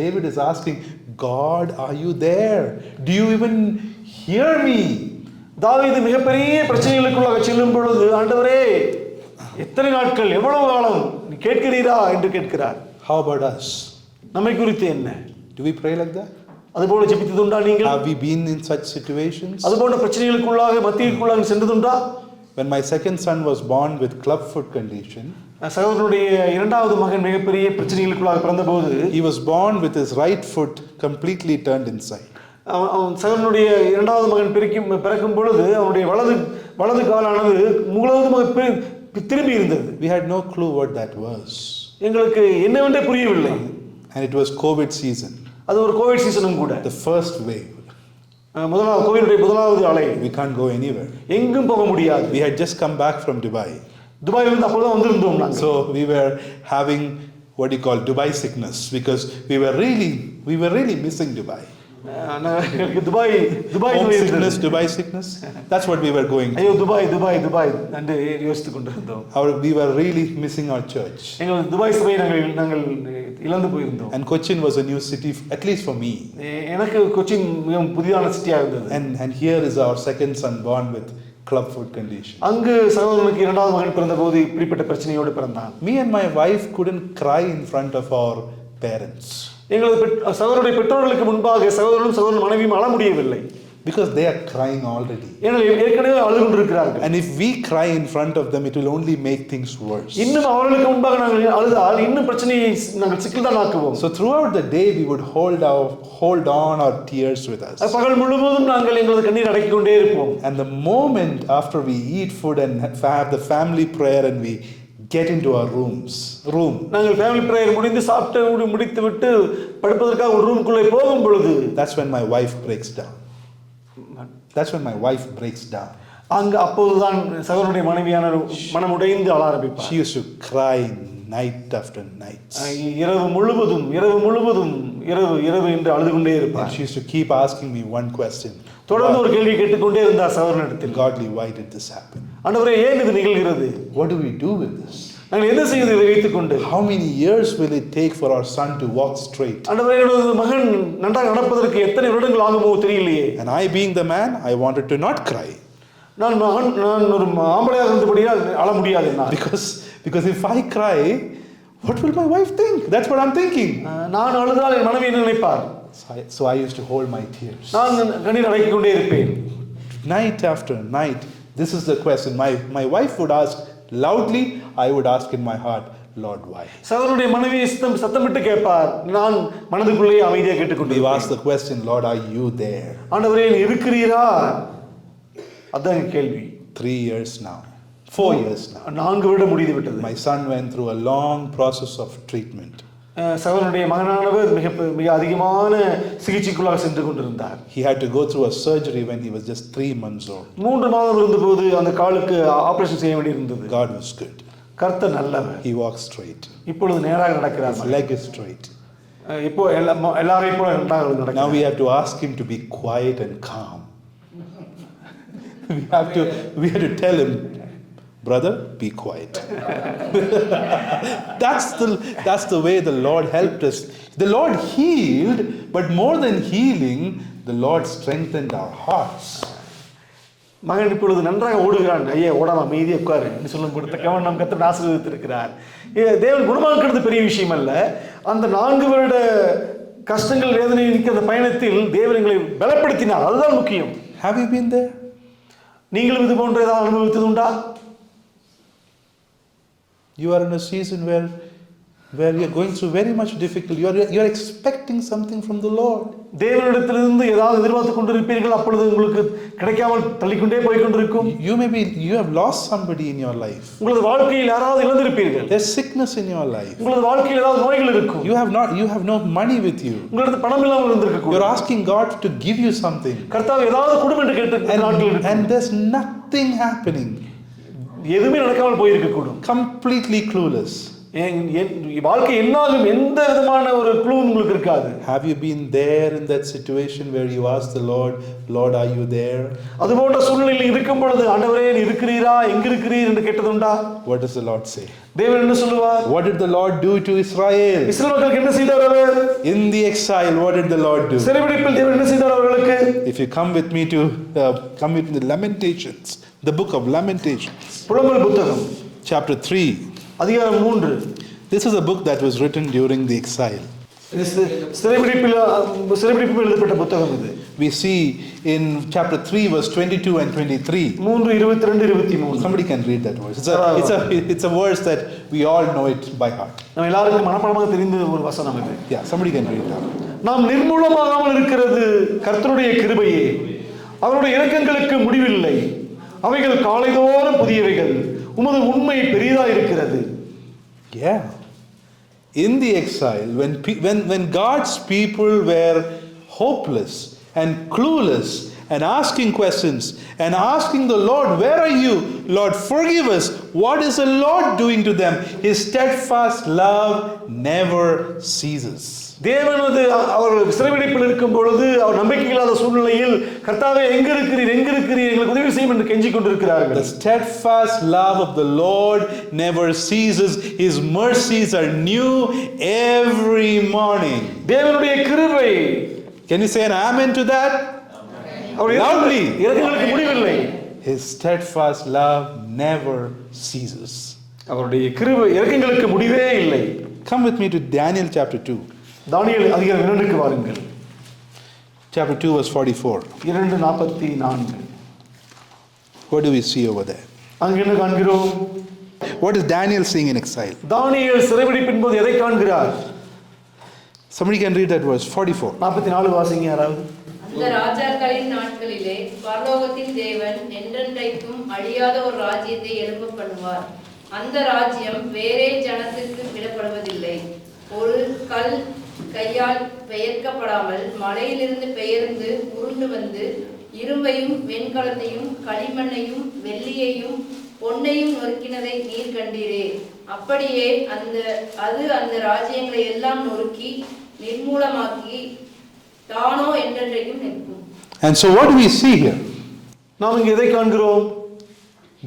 David is asking, God, are you there? Do you even hear me? தாவீது மிகப்பெரிய பிரச்சனைகளுக்குள்ளாக செல்லும் பொழுது ஆண்டவரே எத்தனை நாட்கள் எவ்வளவு காலம் நீ கேட்கிறீரா என்று கேட்கிறார். How about us? நம்மை குறித்து என்ன? Do we pray like that? அதுபோல ஜெபித்ததுண்டா நீங்கள்? Have we been in such situations? அதுபோன்ற பிரச்சனைகளுக்குள்ளாக மத்தியிற்குள்ளாக சென்றதுண்டா? When my second son was born with clubfoot condition, சகோதரனுடைய இரண்டாவது மகன் மிகப்பெரிய பிரச்சனைகளுக்குள்ளாக பிறந்தபோது, he was born with his right foot completely turned inside. சகோதரனுடைய இரண்டாவது மகன் பிறக்கும் பொழுது அவனுடைய வலது காலானது முழுவதுமாக திரும்பி இருந்தது. We had no clue what that was. எங்களுக்கு என்னவென்றே புரியவில்லை. And it was COVID season. அது ஒரு கோவிட் சீசனும் கூட. The first wave. கோவிலுடைய முதலாவது அலை. We can't go anywhere. எங்கும் போக முடியாது. We had just come back from Dubai. துபாயிலிருந்து அப்போதான் வந்திருந்தோம் நாங்கள். So we were having what you call Dubai sickness because we were really missing Dubai. Dubai sickness. That's what we were going through. ஐயோ Dubai என்று யோசித்துக் கொண்டிருந்தோம். We were really missing our church. எங்கள் Dubai சபையை நாங்கள் இழந்து போயிருந்தோம். And Cochin was a new city, at least for me. எனக்கு கொச்சின் மிகவும் புதிதான சிட்டியாக இருந்தது. And here is our second son born with clubfoot condition. அங்கு சகோதரனுக்கு இரண்டாவது மகன் பிறந்தபோது இப்படிப்பட்ட பிரச்சனையோடு பிறந்தான். Me and my wife couldn't cry in front of our parents. எங்களது சகோதரனுடைய பெற்றோர்களுக்கு முன்பாக சகோதரன் மனைவியும் அழ முடியவில்லை. Because they are crying already. ஏற்கனவே அழுது கொண்டிருக்கிறார்கள். And if we cry in front of them, it will only make things worse. இன்னும் அவர்களுக்கு முன்பாக நாங்கள் அழுதால் இன்னும் பிரச்சனையை நாங்கள் சிக்கல்தான் ஆக்குவோம். So throughout the day we would hold on our tears with us. பகல் முழுவதும் நாங்கள் எங்களது கண்ணீர் அடக்கிக் கொண்டே இருப்போம். And the moment after we eat food and have the family prayer and we get into our room, நாங்கள் ஃபேமிலி பிரேயர் முடித்துவிட்டு படுப்பதற்காக ஒரு ரூமுக்குள்ளே போகும் பொழுது, that's when my wife breaks down. அங்க அப்போதுதான் சகோதரனுடைய மனைவியான மனம் உடைந்து அழ ஆரம்பிப்பார். She used to cry night after night. இரவு முழுவதும் என்று அழுது கொண்டே இருப்பார். She used to keep asking me one question. தொடர்ந்து ஒரு கேள்வி கேட்டுக்கொண்டே இருந்தார் சகோதரனிடத்தில். Godly, why did this happen? ஆண்டவரே ஏன் இது நிகழ்கிறது? What do we do with this? நாங்கள் என்ன செய்வது இதை வைத்துக்கொண்டு? How many years will it take for our son to walk straight? ஆண்டவரே, என்னோட மகன் நன்றாக நடப்பதற்கு எத்தனை வருடங்கள் ஆகுமோ தெரியலையே. And I, being the man, I wanted to not cry. நான் ஒரு ஆம்பளையாக இருந்தபடியால் அழ முடியாது என்னால். Because if I cry, what will my wife think? That's what I'm thinking. நான் அழுதால் என் மனைவி என்ன நினைப்பார்? So I used to hold my tears. நான் கண்ணீர் அடக்கிக் கொண்டே இருப்பேன். Night after night, this is the question. My wife would ask loudly, I would ask in my heart, Lord, why? சகோதரனுடைய மனைவி சத்தமிட்டு கேட்பார், நான் மனதுக்குள்ளே அமைதியாக கேட்டுக்கொண்டு we ask the question, Lord, are you there? ஆண்டவரே, நீ இருக்கிறீரா? அதான் கேள்வி. 3 years now, 4 years now. 4 வருடம் முடிந்து விட்டது. My son went through a long process of treatment. சகோதரனுடைய மகனானவர் மிக அதிகமான சிகிச்சைக்குள்ளாக சென்று கொண்டிருந்தார். He had to go through a surgery when he was just 3 months old. 3 மாதம் இருந்தபோது அந்த காலுக்கு ஆபரேஷன் செய்ய வேண்டியிருந்தது. God was good. கர்த்தர் நல்லவர். He walks straight. இப்பொழுது நேராக நடக்கிறார். His leg is straight. இப்போ எல்லாரையும் போல நன்றாக நடக்கிறார். Now we have to ask him to be quiet and calm. we have to tell him, brother, be quiet. That's the way the Lord helped us. The Lord healed, but more than healing, the Lord strengthened our hearts. மகன் இப்பொழுது நன்றாக ஓடுகிறான். ஐயா, ஓடாம அமைதியாக உட்காரு என்று சொல்லும் கொடுத்த கவனம் நம் கர்த்தர் ஆசீர்வதித்திருக்கிறார். தேவன் குணமாக்குறது பெரிய விஷயம் அல்ல. அந்த 4 வருட கஷ்டங்கள் வேதனை நிற்கிற அந்த பயணத்தில் தேவன் எங்களை பலப்படுத்தினார். அதுதான் முக்கியம். Have you been there? நீங்களும் இது போன்ற ஏதாவது அனுபவித்தது உண்டா? You are in a season where you are going through very much difficulty. You are expecting something from the Lord. தேவனிடத்திலிருந்து ஏதாவது எதிர்பார்த்து கொண்டிருப்பீர்கள். அப்பொழுது உங்களுக்கு கிடைக்காமல் தள்ளிக்கொண்டே போய் கொண்டிருக்கும். You have lost somebody in your life. உங்களது வாழ்க்கையில் யாராவது இழந்திருப்பீர்கள். There's sickness in your life. உங்களது வாழ்க்கையில் ஏதாவது நோய்கள் இருக்கும். You have no money with you. உங்களுக்கு பணம் இல்லாமல் இருந்திருக்கும். You're asking God to give you something. கர்த்தாவே ஏதாவது கொடு என்று கேட்டு நாட்கள் இருக்கு. And there's nothing happening. எதுவுமே நடக்காமல் போயிருக்க கூடும். Completely clueless. வாழ்க்கை என்னாலும் எந்த விதமான ஒரு க்ளூ உங்களுக்கு இருக்காது. Have you been there in that situation where you ask the Lord, Lord, are you there? அது போன்ற சூழ்நிலையில் இருக்கும் பொழுது, ஆண்டவரே நீ இருக்கிறீரா, எங்க இருக்கிறீர் என்று கேட்டதுண்டா? What does the Lord say? தேவன் என்ன சொல்லுவார்? What did the Lord do to Israel? இஸ்ரவேல் மக்களுக்கு என்ன செய்தார் அவர்? In the exile, what did the Lord do? சிறைபிடிப்பில் தேவன் என்ன செய்தார் அவர்களுக்கு? If you come with me to the Lamentations, the book of Lamentations, புலம்பல் புத்தகம், chapter 3. அதிகாரம் 3. This is a book that was written during the exile. சிறைபிடிப்பில் எழுதப்பட்ட புத்தகம் இது. We see in chapter 3 verse 22 and 23. 3:22-23. Somebody can read that verse. It's a verse that we all know it by heart. நம்ம எல்லாருக்கும் மனப்பாடமாக தெரிந்த ஒரு வசனம் இது. Yeah, somebody can read that. நாம் நிர்மூலமாகாமல் இருக்கிறது கர்த்தருடைய கிருபையே. அவருடைய இரக்கங்களுக்கு முடிவில்லை. அவைகள் காலைதோறும் புதியவைகள். உமது உண்மை பெரிதா இருக்கிறது. Yeah. In the exile, when God's people were hopeless and clueless and asking questions and asking the Lord, where are you? Lord, forgive us. What is the Lord doing to them? His steadfast love never ceases. தேவனது அவர் சிறைபிடிப்பில் இருக்கும் பொழுது, அவர் நம்பிக்கை இல்லாத சூழ்நிலையில், கர்த்தாவே எங்க இருக்கிறீர் எங்களுக்கு உதவி செய்யும் என்று கெஞ்சிக் கொண்டிருக்கிறார்கள். The steadfast love of the Lord never ceases. His mercies are new every morning. தேவனுடைய கிருபை. Can you say an amen to that? Loudly. இரக்கங்களுக்கு முடிவில்லை. His steadfast love never ceases. அவருடைய கிருபை இரக்கங்களுக்கு முடிவே இல்லை. Come with me to Daniel chapter 2. தானியேல் அதிகாரம் 2க்கு வாருங்கள். Chapter 2 verse 44. 2:44. What do we see over there? அங்கே என்ன காண்கிறோம்? What is Daniel seeing in exile? தானியேல் சிறைபிடிப்பின் போது எதை காண்கிறார்? Somebody can read that verse 44. 44 வாசிங்க யாராவது. அந்த ராஜாக்களின் நாட்களிலே பரலோகத்தின் தேவன் என்றென்றைக்கும் அழியாத ஒரு ராஜ்யத்தை எழும்ப பண்ணுவார். அந்த ராஜ்யம் வேறே ஜனத்திற்கு விடப்படுவதில்லை. ஒரு கல் கையால் பெயர்க்கப்படாமல் மலையிலிருந்து பெயர்ந்து உருண்டு வந்து இரும்பையும் வெண்கலத்தையும் களிமண்ணையும் வெள்ளியையும் பொன்னையும் நொறுக்கினதை நீர் கண்டீரே. அப்படியே அந்த ராஜ்யங்களை எல்லாம் நொறுக்கி நிர்மூலமாக்கி தானோ என்றென்றைக்கும் நிற்கும். And so what do we see here? நாம் இங்கே எதை காண்கிறோம்?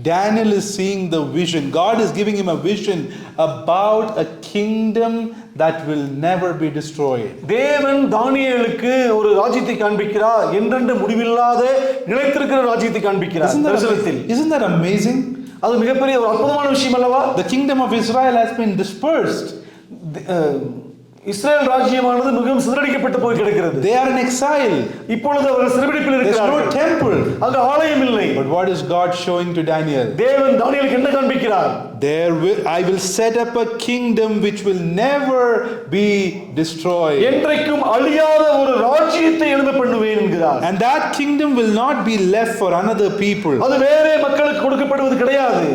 Daniel is seeing the vision. God is giving him a vision about a kingdom that will never be destroyed. தேவன் தானியேலுக்கு ஒரு ராஜ்யத்தை காண்பிக்கிறார், என்றென்று முடிவில்லாத நிலைத்திருக்கிற ராஜ்யத்தை காண்பிக்கிறார் தரிசனத்தில். Isn't that amazing? அது மிகப்பெரிய ஒரு அற்புதமான விஷயம் அல்லவா? The kingdom of Israel has been dispersed. Israel ராஜ்யமானது மிகவும் சிதறடிக்கப்பட்டு போய் கிடக்கிறது. They are in exile. இப்பொழுது அவர்கள் சிறைபிடிப்பில் இருக்கிறார்கள். There's no temple. அங்கு ஆலயம் இல்லை. But what is God showing to Daniel? தேவன் தானியேலுக்கு என்ன காண்பிக்கிறார்? I will set up a kingdom which will never be destroyed. என்றைக்கும் அழியாத ஒரு ராஜ்யத்தை எழும்ப பண்ணுவேன் என்கிறார். And that kingdom will not be left for another people. அது வேறே மக்களுக்கு கொடுக்கப்படுவது கிடையாது.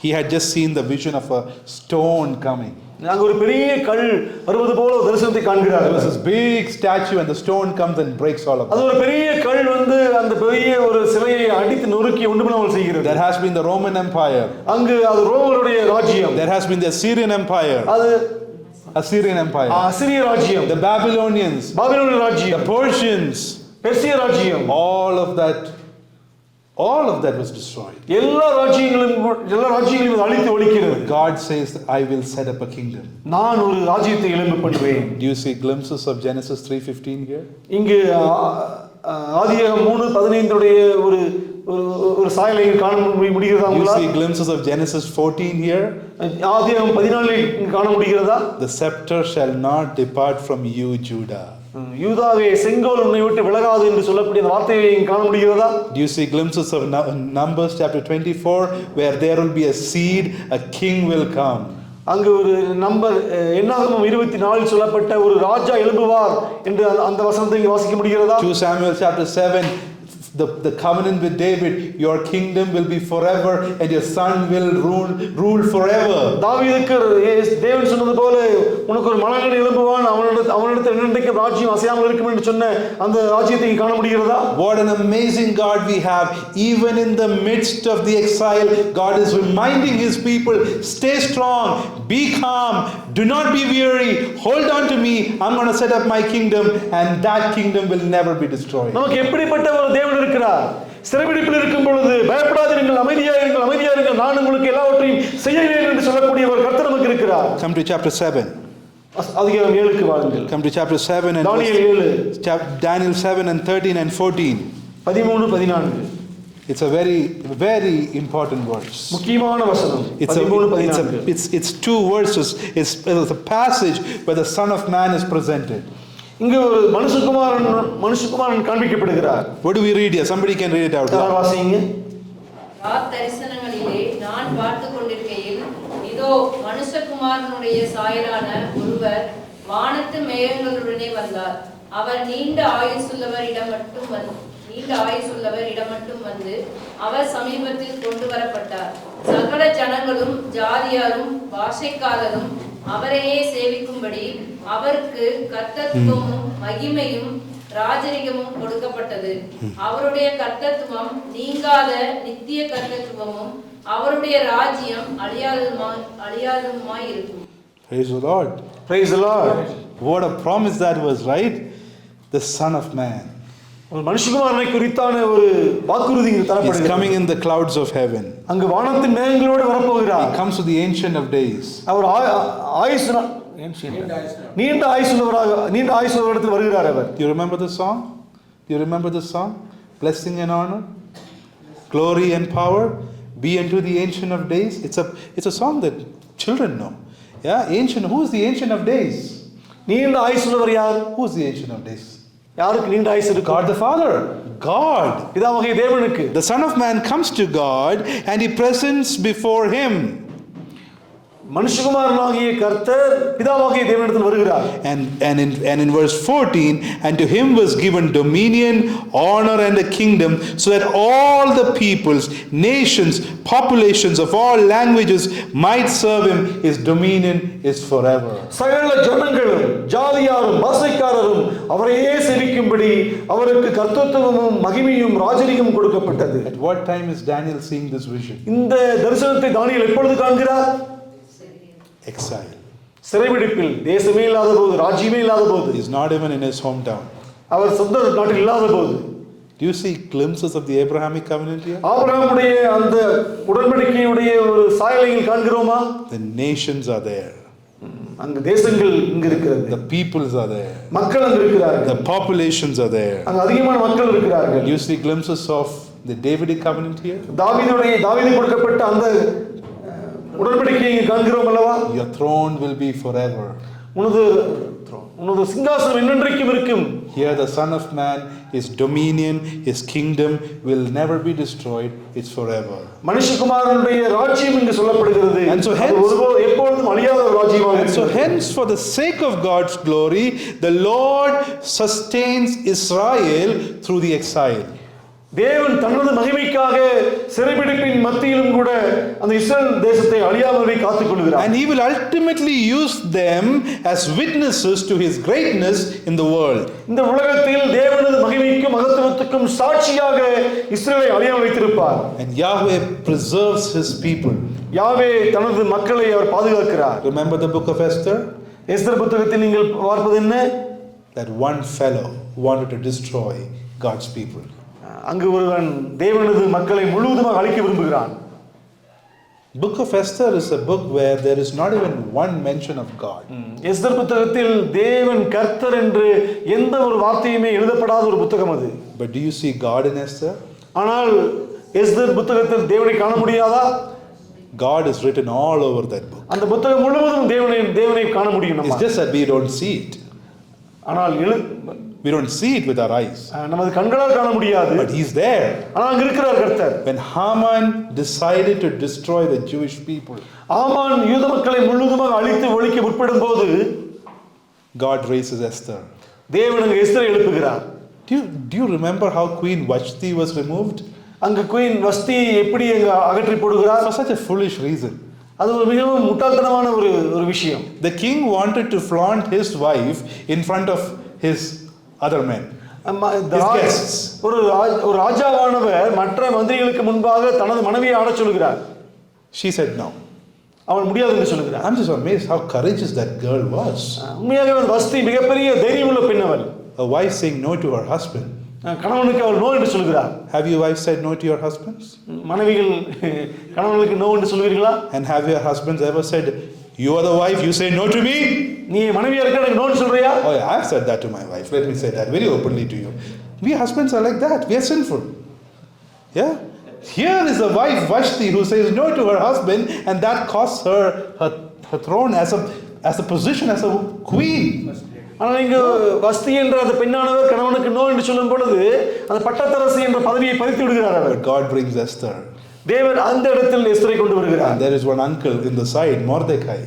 He had just seen the vision of a stone coming. அங்க ஒரு பெரிய கல் வருவது போல ஒரு தரிசனத்தை காண்கிறார். There was this big statue and the stone comes and breaks all of it. அது ஒரு பெரிய கல் வந்து அந்த பெரிய ஒரு சிலையை அடித்து நொறுக்கி ஒன்றுமில்லாமல் செய்கிறது. There has been the Roman Empire. அங்கு அது ரோமருடைய ராஜ்யம். There has been the Assyrian Empire. அது Assyrian Empire. அசிரிய ராஜ்யம். The Babylonians. பாபிலோனிய ராஜ்யம். The Persians. பெர்சிய ராஜ்யம். All of that was destroyed. எல்லா ராஜ்யங்களையும் அழித்து ஒழிக்கிறது. God says, I will set up a kingdom. நான் ஒரு ராஜ்யத்தை எழும்ப பண்ணுவேன். Do you see glimpses of Genesis 3:15 here? இங்கு ஆதியாகமம் 3:15 உடைய ஒரு சாயலை காண முடிகிறதா You உங்களால்? see glimpses of Genesis 14 here? ஆதியாகமம் 14 காண முடிகிறதா? The scepter shall not depart from you, Judah. யூதாவே செங்கோல் உன்னை விட்டு விலகாது என்று சொல்லக்கூடிய அந்த வார்த்தையை காண முடிகிறதா? Do you see glimpses of Numbers chapter 24 where there will be a seed, a king will come? அங்கு ஒரு நம்பர் என்னாகமம் 24 சொல்லப்பட்ட ஒரு ராஜா எழும்புவார் என்று அந்த வசனத்தை வாசிக்க முடிகிறதா? 2 Samuel chapter 7, the covenant with David, your kingdom will be forever and your son will rule forever. தாவீதுக்கு தேவன் சொன்னது போல உனக்கு ஒரு மகன் எழும்புவான், அவனிடத்தில் என்னென்றைக்கு ராஜ்யம் அசையாமல் இருக்கும் என்று சொன்ன அந்த ராஜ்யத்தை காண முடிகிறதா? What an amazing God we have. Even in the midst of the exile, God is reminding his people, stay strong, be calm, do not be weary, hold on to me, I'm going to set up my kingdom and that kingdom will never be destroyed. நமக்கு எப்படிப்பட்ட ஒரு தேவன் இருக்கிறார்? சிறைபிடிப்பில் இருக்கும் பொழுது பயப்படாதீர்கள், அமைதியாயிருங்கள், நான் உங்களுக்கு எல்லாவற்றையும் செய்கிறேன் என்று சொல்லக்கூடிய ஒரு கர்த்தர் நமக்கு இருக்கிறார். Come to chapter 7. அதிகாரம் 7க்கு வாருங்கள். Come to chapter 7 and Daniel 7 and 13 and 14. 13 14. It's a very, very important verse. முக்கியமான வசனம். 13 14. It's two verses. It's a passage where the Son of Man is presented. இங்கு ஒரு மனுஷகுமாரன் காண்பிக்கப்படுகிறார். What do we read here? Somebody can read it out loud. வாசிங்க. தரிசனங்களிலே நான் பார்த்து கொண்டிருக்கையில் இதோ மனுஷகுமாரனுடைய சாயலான ஒருவர் வானத்து மேகங்களுடனே வந்தார். அவர் நீண்ட ஆயுசுள்ளவர் இடம் மட்டும் வந்து அவர் சமீபத்தில் கொண்டு வரப்பட்டார். சகல ஜனங்களும் ஜாதியாரும் பாஷைக்காரரும் அவரையே சேவிக்கும்படி அவருக்கு கர்த்தத்துவமும் மகிமையும் ராஜரிகமும் கொடுக்கப்பட்டது. அவருடைய கர்த்தத்துவம் நீங்காத நித்திய கர்த்தத்துவமும் அவருடைய ராஜ்யம் அழியாததுமாய் இருக்கும். Praise the Lord. Praise the Lord. What a promise that was, right? The Son of Man. மனுஷகுமாரனை குறித்தான ஒரு வாக்குறுதி தரப்படுகிறது. He's coming in the clouds of heaven. அங்கு வானத்தின் மேகங்களோடு வரப்போகிறார். He comes to the Ancient of Days. அவர் நீண்ட ஆயுசுள்ளவரிடத்தில் வருகிறார் அவர். You remember the song? Blessing and honor, glory and power be unto the Ancient of Days. It's a song that children know. Yeah, ancient. Who is the Ancient of Days? நீண்ட ஆயுசுள்ளவர் யார்? Who is the Ancient of Days? யாருக்கு நீண்ட ஆயுசு இருக்கு? God the Father. God. பிதாவாகிய தேவனுக்கு. The Son of Man comes to God and he presents before him. மனுஷகுமாரனாகிய கர்த்தர் பிதாவாகிய தேவனிடத்தில் வருகிறார். And in verse 14, and to him was given dominion, honor and a kingdom, so that all the peoples, nations, populations of all languages might serve him. His dominion is forever. சகல ஜனங்களும் ஜாதியாரும் பாஷைக்காரரும் அவரையே சேவிக்கும்படி அவருக்கு கர்த்தத்துவமும் மகிமையும் ராஜரிகமும் கொடுக்கப்பட்டது. At what time is Daniel seeing this vision? இந்த தரிசனத்தை தானியேல் எப்பொழுது காண்கிறார்? Exile. சிறைபிடிப்பில், தேசமே இல்லாத போது, ராஜ்யமே இல்லாத போது. He is not even in his hometown. அவர் சொந்த நாட்டில் இல்லாத போது. Do you see glimpses of the Abrahamic covenant here? ஆபிரகாமுடைய அந்த உடன்படிக்கையுடைய ஒரு சாயலையில் காண்கிறோமா? The nations are there. அங்க தேசங்கள் இங்க இருக்கிறது. The peoples are there. மக்கள் அங்க இருக்கிறார்கள். The populations are there. அங்க அதிகமான மக்கள் இருக்கிறார்கள். Do you see glimpses of the Davidic covenant here? தாவீதுக்கு கொடுக்கப்பட்ட அந்த உடன்படிக்கையை காண்கிறோம் அல்லவா? Your throne will be forever. உனது சிங்காசனம் என்றென்றைக்கும் இருக்கும். Here the Son of Man, his dominion, his kingdom will never be destroyed. It's forever. மனுஷகுமாரனுடைய ராஜ்யம் இங்கு சொல்லப்படுகிறது. And so hence, எப்பொழுதும் அழியாத ராஜ்யமாக இருக்கிறது. So hence, for the sake of God's glory, the Lord sustains Israel through the exile. தேவன் தனது மகிமைக்காக சிறைபிடிப்பின் மத்தியிலும் கூட அந்த இஸ்ரவேல் தேசத்தை அழியாமலே காத்துக் கொள்கிறார். And he will ultimately use them as witnesses to his greatness in the world. இந்த உலகத்தில் தேவனது மகிமைக்கும் மகத்துவத்துக்கும் சாட்சியாக இஸ்ரவேலை அழியாமல் வைத்திருப்பார். And Yahweh preserves his people. யாவே தனது மக்களை அவர் பாதுகாக்கிறார். Remember the book of Esther? Esther புத்தகத்தில் நீங்கள் பார்ப்பது என்ன? That one fellow wanted to destroy God's people. அங்கு ஒருவன் தேவனது மக்களை முழுவதுமாக அழிக்க விரும்புகிறான். Book of Esther is a book where there is not even one mention of God. Esther புத்தகத்தில் தேவன் கர்த்தர் என்று எந்த ஒரு வார்த்தையுமே எழுதப்படாத ஒரு புத்தகம் அது. But do you see God in Esther? ஆனால் எஸ்தர் புத்தகத்தில் தேவனை காண முடியாதா? God is written all over that book. அந்த புத்தகம் முழுவதும் தேவனை காண முடியும். It's just that we don't see it. ஆனால் we don't see it with our eyes. நமது கண்களால் காண முடியாது. But he's there. ஆனால் அங்க இருக்கிறார் கர்த்தர். When Haman decided to destroy the Jewish people, ஆமான் யூத மக்களை முழுவதுமாக அழித்து ஒழிக்க முற்படும்போது God raises Esther. தேவன் அங்க எஸ்தரை எழுப்புகிறார். Do you remember how Queen Vashti was removed? அங்க குயின் வஸ்தி எப்படி அங்க அகற்றி போடுகிறார்? For such a foolish reason. அது ஒரு மிகவும் முட்டாள்தனமான ஒரு விஷயம். The king wanted to flaunt his wife in front of his other men. ஒரு ராஜாவானவர் மற்ற மந்திரிகளுக்கு முன்பாக தனது மனைவியை ஆடச் சொல்கிறார். She said no. அவள் முடியாது என்று சொல்கிறார். I'm just amazed how courageous that girl was. உண்மையாகவே வஸ்தி மிகப்பெரிய தைரியமுள்ள பெண் அவள். A wife saying no to her husband. கணவனுக்கு அவள் நோ என்று சொல்கிறார். Have your wife said no to your husbands? மனைவிகள் கணவனுக்கு நோ என்று சொல்வீர்களா? And have your husbands ever said, you are the wife, you say no to me? நீ மனைவியா இருக்க எனக்கு நோ சொல்றியா? Oh yeah, I've said that to my wife. Let me say that very openly to you. We husbands are like that. We are sinful. Yeah? Here is a wife, Vashti, who says no to her husband, and that costs her throne as a position as a queen. ஆனால் இங்கு வஸ்தி என்ற அந்த பெண்ணானவர் கணவனுக்கு no என்று சொல்லும் பொழுது அந்த பட்டத்தரசி என்ற பதவியை பறித்து விடுகிறார் அவர். God brings Esther. தேவன் அந்த இடத்தில் எஸ்தரை கொண்டு வருகிறார். And there is one uncle in the side, Mordecai.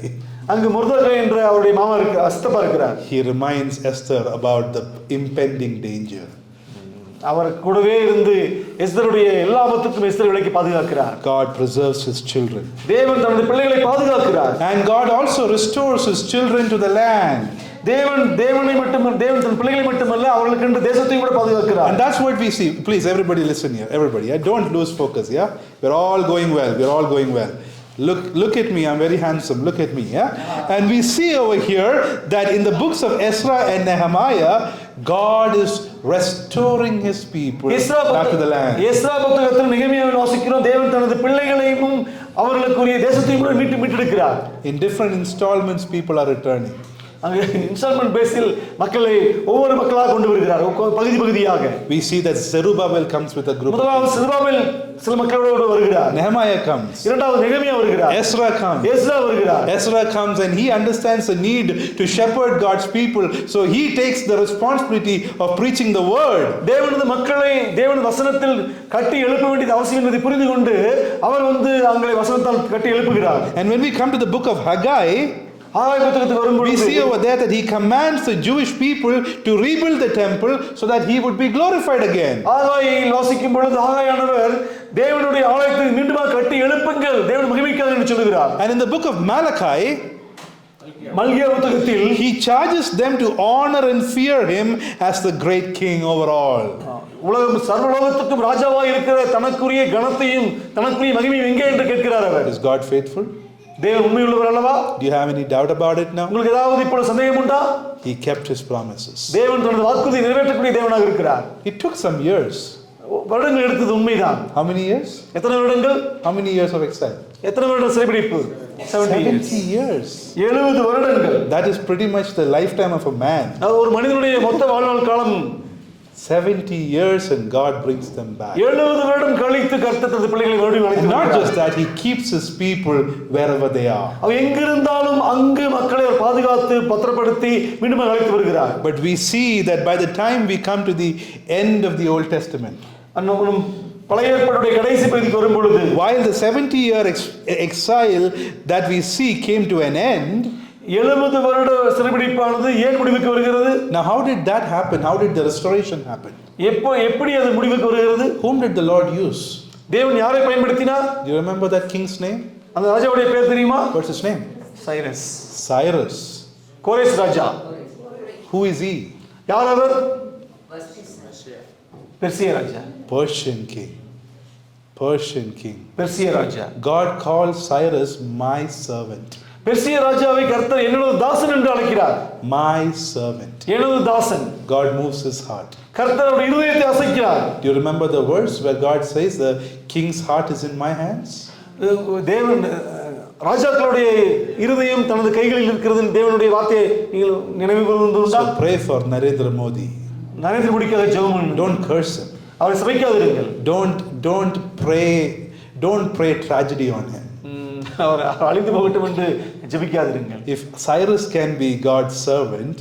அங்கு மொர்தெகாய் என்ற அவருடைய மாமா அஸ்தப்பா இருக்கிறார். He reminds Esther about the impending danger. அவர் கூடவே இருந்து எஸ்தருடைய எல்லா ஆபத்துக்கும் எஸ்தரை விலக்கி பாதுகாக்கிறார். God preserves his children. தேவன் தனது பிள்ளைகளை பாதுகாக்கிறார். And God also restores his children to the land. தேவன் தன் பிள்ளைகளை மட்டுமல்ல அவர்களுக்கு என்று தேசத்தையும் கூட பாதுகாக்கிறார். And that's what we see. Please everybody listen here. Everybody, don't lose focus, yeah? We're all going well. Look at me, I'm very handsome. Look at me, yeah? And we see over here that in the books of Ezra and Nehemiah, God is restoring his people back to the land. Ezra புத்தகத்தில் நெகேமியாவில் வாசிக்கிறோம் தேவன் தனது பிள்ளைகளையும் அவர்களுக்குரிய தேசத்தையும் கூட மீட்டெடுக்கிறார். In different installments people are returning. அங்கே இன்ஸ்டால்மென்ட் பேஸில் மக்களை ஒவ்வொரு மக்களாக கொண்டு வருகிறார் பகுதியாக. We see that Zerubbabel comes with a group. முதலாவது செருபாபேல் சில மக்களோடு வருகிறார். Nehemiah comes. இரண்டாவது நெகேமியா வருகிறார். Ezra comes. எஸ்ரா வருகிறார். Ezra comes and he understands the need to shepherd God's people, so he takes the responsibility of preaching the word. தேவனது மக்களை தேவனது வசனத்தில் கட்டி எழுப்ப வேண்டியது அவசியம் என்பதை புரிந்து கொண்டு அவர் அவங்களை வசனத்தால் கட்டி எழுப்புகிறார். And when we come to the book of Haggai, we see over there that he commands the Jewish people to rebuild the temple so that he would be glorified again. ஆகாயில் வாசிக்கும் பொழுது ஆகாயானவர் தேவனுடைய ஆலயத்தை மீண்டும் கட்டி எழுப்புங்கள் தேவன் மகிமைக்காக என்று சொல்கிறார். And in the book of Malachi, மல்கியா புத்தகத்தில் he charges them to honor and fear him as the great king over all. உலகம் சர்வலோகத்துக்கும் ராஜாவாக இருக்கிற தனக்குரிய கனத்தையும் தனக்குரிய மகிமையும் எங்கே என்று கேட்கிறார் அவர். Is God faithful? தேவன் உண்மையுள்ளவர் அல்லவா? Do you have any doubt about it now? உங்களுக்கு ஏதாவது இப்போ சந்தேகம் உண்டா? He kept his promises. தேவன் தனது வாக்குறுதியை நிறைவேற்றக்கூடிய தேவனாக இருக்கிறார். It took some years. வருடங்கள் எடுத்தது உண்மைதான். How many years? எத்தனை வருடங்கள்? How many years of exile? எத்தனை வருடம் சிறைபிடிப்பு? 70 years. 70 வருடங்கள். That is pretty much the lifetime of a man. ஒரு மனிதனுடைய மொத்த வாழ்நாள் காலம் 70 years, and God brings them back. 70 வருடம் கழித்து கர்த்தர் தனது பிள்ளைகளை மறுபடியும் அழைத்து And not வருகிறார். just that, he keeps his people wherever they are. அவர் எங்கிருந்தாலும் அங்கு மக்களை அவர் பாதுகாத்து பத்திரப்படுத்தி மீண்டும் அழைத்து வருகிறார். But we see that by the time we come to the end of the Old Testament, பழைய ஏற்பாட்டுடைய கடைசி பகுதிக்கு வரும் பொழுது, while the 70-year exile that we see came to an end, 70 வருட சிறைபிடிப்பானது ஏன் முடிவுக்கு வருகிறது? now how did that happen? How did the restoration happen? எப்படி அது முடிவுக்கு வருகிறது? Whom did the Lord use? தேவன் யாரை பயன்படுத்தினார்? Do you remember that king's name? அந்த ராஜாவுடைய பேர் தெரியுமா? What's his name? Cyrus. Cyrus. கோரேஸ் Raja. Who is he? யார் அவர்? பெர்சிய ராஜா. Persian king. Persian king. Persia Raja. God called Cyrus my servant. Persia ராஜாவை கர்த்தர் என்னோட தாசன் என்று அழைக்கிறார். My servant. என்னோட தாசன். God moves his heart. கர்த்தர் அவருடைய இருதயத்தை அசைக்கிறார். Do you remember the verse where God says the king's heart is in my hands? தேவன் ராஜாக்களுடைய இருதயம் தனது கைகளில் இருக்கிறது தேவனுடைய வார்த்தையை நீங்கள் நினைவு கூர்ந்துண்டா? So pray for Narendra Modi. Narendra மோடிக்காக ஜெபம் பண்ணுங்க. Don't curse him. அவரை சபிக்காதீர்கள். Don't pray tragedy on him. அவர் அழிந்து போகட்டும் என்று ஜெபிக்காதீர்கள். If Cyrus can be God's servant,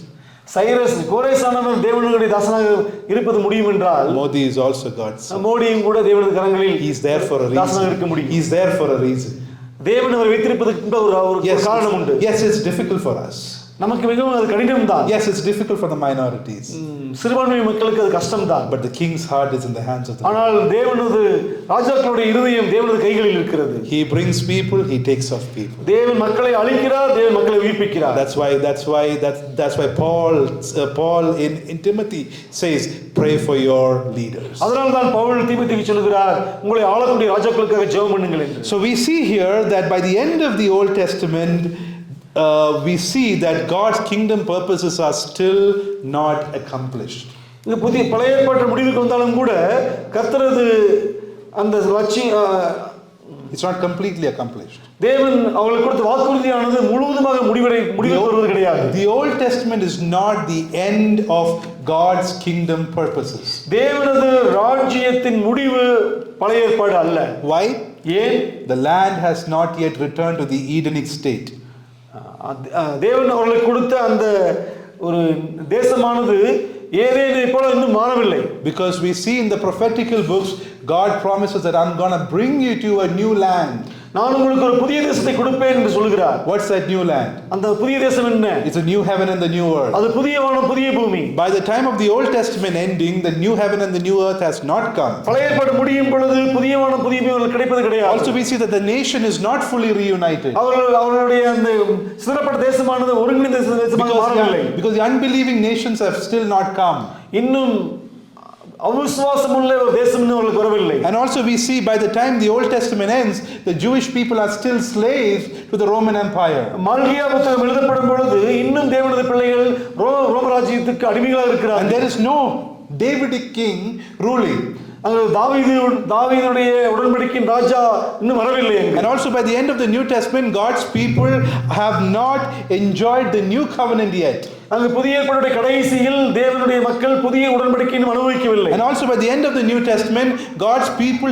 Cyrus கோரேசானவன் தேவனுடைய தாசனாக இருப்பது முடியும் என்றால், Modi is also God's servant. மோடியும் கூட தேவனுடைய கரங்களில் He is there for a தாசனாக இருக்க reason. முடியும். He is there for a reason. தேவன் அவரை வைத்திருப்பதற்கு ஒரு காரணம் உண்டு. Yes, it's difficult for us. நமக்கு மிகவும் அது கடினம் தான். Yes, it's difficult for the minorities. சிறுபான்மை மக்களுக்கு அது கஷ்டம் தான். But the king's heart is in the hands of the Lord. ஆனால் தேவனது ராஜாக்களுடைய இருதயம் தேவனது கைகளில் இருக்கிறது. He brings people, he takes off people. தேவன் மக்களை அழிக்கிறார், தேவன் மக்களை உயிர்ப்பிக்கிறார். That's why Paul in Timothy says, pray for your leaders. அதனால தான் பவுல் தீமோத்தேயுக்கு சொல்கிறார், உங்களை ஆளக்கூடிய ராஜாக்களுக்காக ஜெபம் பண்ணுங்கள் என்று. So we see here that by the end of the Old Testament, we see that God's kingdom purposes are still not accomplished. இந்த புதிய பழைய ஏற்பாட்டு முடிவுக்கு வந்தாலும் கூட கர்த்தரது அந்த It's not completely accomplished. தேவன் அவங்களுக்கு கொடுத்த வாக்குறுதியானது முழுவதுமாக முடிவுக்கு வருவது கிடையாது. The Old Testament is not the end of God's kingdom purposes. தேவனது ராஜ்யத்தின் முடிவு பழைய ஏற்பாடு அல்ல. Why? ஏன்? The land has not yet returned to the Edenic state. தேவன் அவர்களுக்கு கொடுத்த அந்த ஒரு தேசமானது ஏதேனை போல இன்னும் மாறவில்லை. Because we see in the prophetical books, God promises that I'm going to bring you to a new land. நான் உங்களுக்கு ஒரு புதிய தேசத்தை கொடுப்பேன் என்று சொல்கிறார். What's that new land? அந்த புதிய தேசம் என்ன? It's a new heaven and the new earth. அது புதிய வானம் புதிய பூமி. By the time of the Old Testament ending, the new heaven and the new earth has not come. பழைய ஏற்பாடு முடியும் பொழுது புதிய வானம் புதிய பூமி கிடைப்பது கிடையாது. Also we see that the nation is not fully reunited. அவர்களுடைய அந்த சிறப்பட்ட தேசமானது ஒருங்கிணைந்த தேசமாக மாறவில்லை. Because the unbelieving nations have still not come. இன்னும் அவிசுவாசமுள்ள ஒரு தேசம் அவர்களுக்கு வரவில்லை. And also we see by the time the Old Testament ends, the Jewish people are still slaves to the Roman Empire. மல்கியா புத்தகம் எழுதப்படும் பொழுது இன்னும் தேவனுடைய பிள்ளைகள் ரோம ராஜ்யத்துக்கு அடிமைகளாக இருக்கிறார்கள். And there is no Davidic king ruling. அங்க தாவீதுடைய உடன்படிக்கையின் ராஜா இன்னும் வரவில்லை. And also by the end of the New Testament, God's people have not enjoyed the new covenant yet. அங்க புதிய ஏற்பாட்டுடைய கடைசியில் தேவனுடைய மக்கள் புதிய உடன்படிக்கையை அனுபவிக்கவில்லை. And also by the end of the New Testament, God's people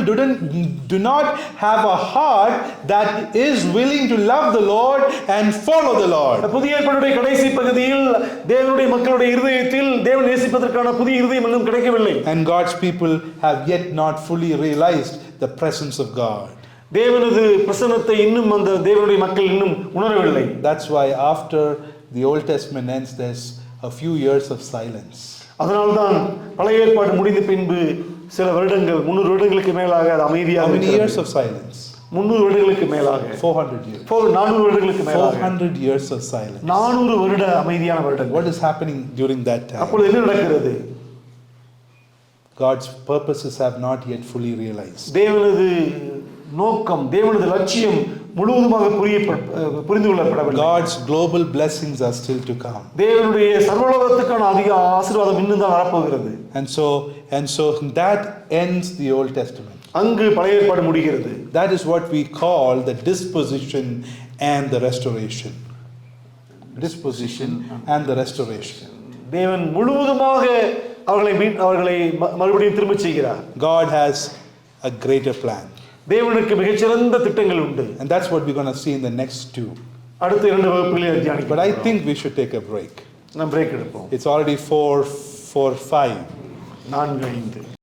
do not have a heart that is willing to love the Lord and follow the Lord. புதிய ஏற்பாட்டுடைய கடைசி பகுதியில் தேவனுடைய மக்களுடைய இருதயத்தில் தேவனை நேசிப்பதற்கான புதிய இருதயம் இன்னும் கிடைக்கவில்லை. And God's people have yet not fully realized the presence of God. தேவனது பிரசன்னத்தை இன்னும் அந்த தேவனுடைய மக்கள் இன்னும் உணரவில்லை. That's why after the Old Testament ends, there's a few years of silence. அதனால்தான் பழைய ஏற்பாடு முடிந்த பின்பு சில வருடங்கள் 300 வருடங்களுக்கு மேலாக அது அமைதியாக How இருக்கிறது. many years of silence? 300 வருடங்களுக்கு மேலாக 400 years. 400 வருடங்களுக்கு மேலாக 400 years of silence. 400 வருட அமைதியான வருடங்கள். What is happening during that time? அப்பொழுது என்ன நடக்கிறது? God's purposes have not yet fully realized. தேவனது நோக்கம் தேவனது லட்சியம் முழுவதுமாக புரிந்து கொள்ளப்படவில்லை. God's global blessings are still to come. தேவனுடைய சர்வலோகத்துக்கான அதிக ஆசீர்வாதம் இன்னும் தான் வரப்போகிறது. And so that ends the Old Testament. அங்கு பழைய ஏற்பாடு முடிகிறது. That is what we call the disposition and the restoration. Disposition and the restoration. தேவன் முழுவதுமாக அவர்களை மறுபடியும் திரும்ப செய்கிறார். God has a greater plan. தேவனுக்கு மிகச்சிறந்த திட்டங்கள் உண்டு. And that's what we're going to see in the next two. அடுத்த 2 வகுப்புகளில் தியானிப்போம். But I think we should take a break. நாம் பிரேக் எடுப்போம். It's already 4:05. 4:05.